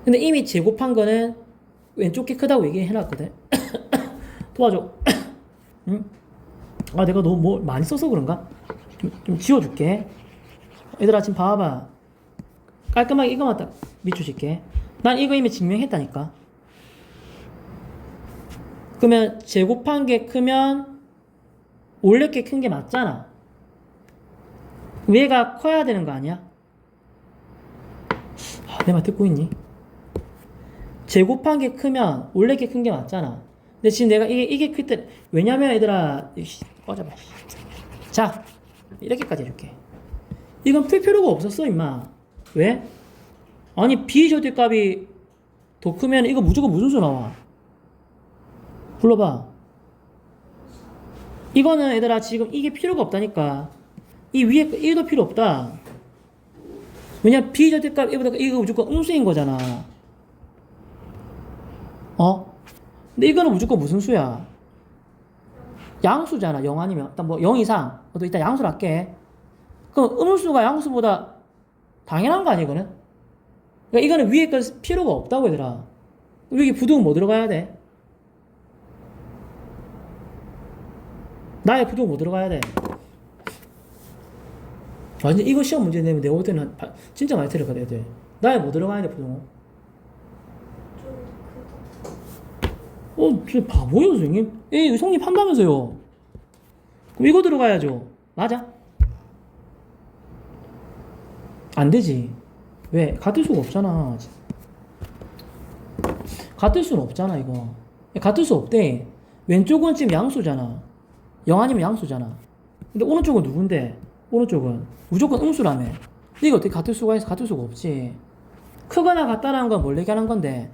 근데 이미 제곱한 거는 왼쪽 게 크다고 얘기해놨거든. 도와줘. 응? 내가 너무 뭐 많이 써서 그런가? 좀 지워줄게. 얘들아, 지금 봐봐. 깔끔하게 이거만 딱 밑줄칠게. 난 이거 이미 증명했다니까. 그러면 제곱한 게 크면 원래 게 큰 게 맞잖아. 얘가 커야 되는 거 아니야? 내 말 듣고 있니? 제곱한 게 크면 원래 게 큰 게 맞잖아. 근데 지금 내가 이게 클 때, 왜냐면 얘들아, 꺼져봐. 자, 이렇게까지 해줄게. 이건 풀 필요가 없었어, 임마. 왜? 아니, 비절대값이 더 크면 이거 무조건 무슨 수 나와? 불러봐. 이거는 얘들아 지금 이게 필요가 없다니까. 이 위에 1도 필요 없다. 왜냐 비절대값 1보다 이거 무조건 음수인 거잖아. 근데 이거는 무조건 무슨 수야? 양수잖아. 0 아니면 일단 뭐 0 이상. 너 일단 양수를 할게. 그럼 음수가 양수보다 당연한 거 아니야 이거는? 그러니까 이거는 위에 거 필요가 없다고 얘들아. 여기 부등은 뭐 들어가야 돼? 나의 부등은 뭐 들어가야 돼? 완전 이거 시험 문제 내면 내가 볼 때는 진짜 많이 틀렸거든 애들. 나의 뭐 들어가야 돼 부등은? 진짜 바보예요 선생님? 에이 성립한다면서요. 그럼 이거 들어가야죠. 맞아? 안 되지. 왜? 같을 수가 없잖아. 같을 수는 없잖아 이거. 같을 수 없대. 왼쪽은 지금 양수잖아. 0 아니면 양수잖아. 근데 오른쪽은 누군데? 오른쪽은 무조건 음수라며. 근데 이거 어떻게 같을 수가 있어? 같을 수가 없지. 크거나 같다라는 건 뭘 얘기하는 건데,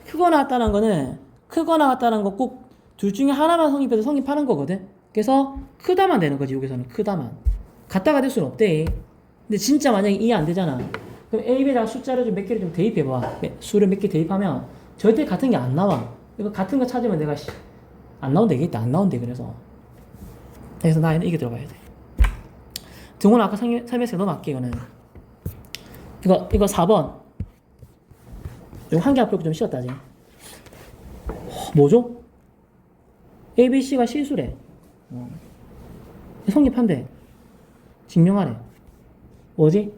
크거나 같다는 거는 크거나 같다는 거 꼭 둘 중에 하나만 성립해서 성립하는 거거든. 그래서 크다만 되는 거지. 여기서는 크다만. 같다가 될 수는 없대. 근데 진짜 만약에 이해 안 되잖아. 그럼 A, B에다가 숫자를 좀 몇 개를 좀 대입해봐. 수를 몇 개 대입하면 절대 같은 게 안 나와. 이거 같은 거 찾으면 내가 안 나온다 얘기했다. 안 나온대. 그래서 나에는 이게 들어가야 돼. 등호는 아까 설명했으니까 넘어갈게. 이거는 이거 4번. 이거 한 개 앞으로 좀 쉬었다 지금. 뭐죠? A, B, C가 실수래. 성립한대. 증명하래. 뭐지?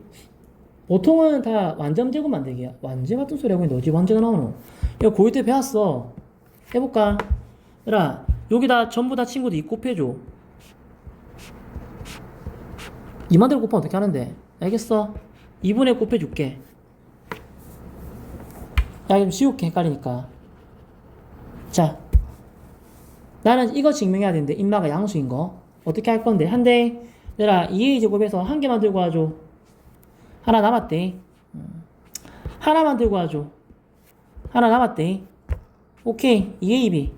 보통은 다 완전 제곱 만들기야. 완전 같은 소리 하고 있는데 어디 완전가 나오노? 이거 고1 때 배웠어. 해볼까? 얘들아, 여기다 전부 다 친구들 2 곱해줘. 2만대로 곱하면 어떻게 하는데? 알겠어? 2분의 1 곱해줄게. 야, 좀 지울게. 헷갈리니까. 자, 나는 이거 증명해야 되는데 인마가 양수인 거 어떻게 할 건데? 한대 얘들아 2a 제곱에서 한 개만 들고 와줘. 하나 남았대. 하나만 들고 와줘. 하나 남았대. 오케이 2ab.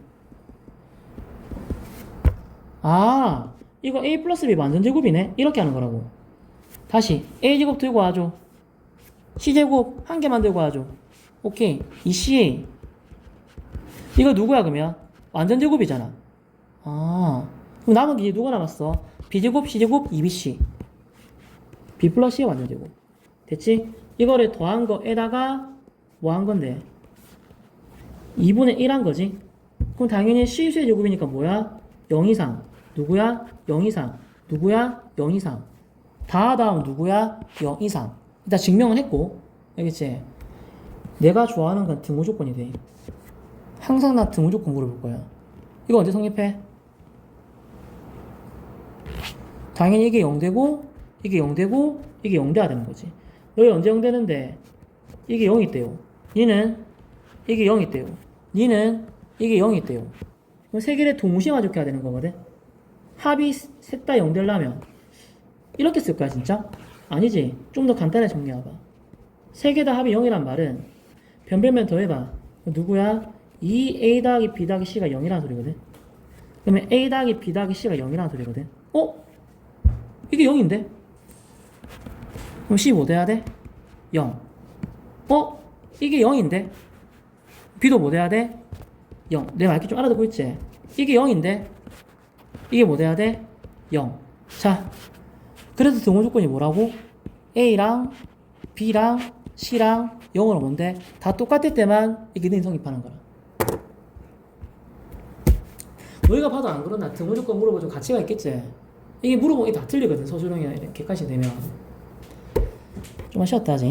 이거 a 플러스 b 완전 제곱이네. 이렇게 하는 거라고. 다시 a 제곱 들고 와줘. c 제곱 한 개만 들고 와줘. 오케이 2ca. 이거 누구야 그러면? 완전 제곱이잖아. 아, 그럼 남은 게 누가 남았어? B제곱, C제곱, 2BC. B 플러스 C의 완전제곱. 됐지? 이거를 더한 거에다가 뭐 한 건데? 2분의 1 한 거지? 그럼 당연히 C수의 제곱이니까 뭐야? 0 이상. 누구야? 0 이상. 누구야? 0 이상. 다 다음 누구야? 0 이상. 일단 증명은 했고. 알겠지? 내가 좋아하는 건 등호 조건이 돼. 항상 나 등호 조건 물어볼 거야. 이거 언제 성립해? 당연히 이게 0되고, 이게 0되고, 이게 0돼야 되는 거지. 여기 언제 0되는데, 이게 0이 있대요. 니는 이게 0이 있대요. 니는 이게 0이 있대요. 그럼 세 개를 동시에 마주해야 되는 거거든. 합이 셋 다 0 되려면 이렇게 쓸 거야 진짜? 아니지. 좀 더 간단하게 정리해봐. 세 개 다 합이 0이란 말은 변별면 더해봐. 누구야? 2A 더하기 B 더하기 C가 0이라는 소리거든. 그러면 A 더하기 B 더하기 C가 0이라는 소리거든. 이게 0인데? 그럼 C 뭐 돼야 돼? 0. 이게 0인데? B도 뭐 돼야 돼? 0. 내가 이렇게 좀 알아듣고 있지? 이게 0인데? 이게 뭐 돼야 돼? 0. 자, 그래서 등호 조건이 뭐라고? A랑 B랑 C랑 0으로 뭔데? 다 똑같을 때만 이게 는 성립하는 거야. 너희가 봐도 안 그러나? 등호 조건 물어보면 좀 가치가 있겠지? 이게 물어보면 다 틀리거든. 서술형이나 이렇게 객관식 되면. 좀 쉬었다 하지.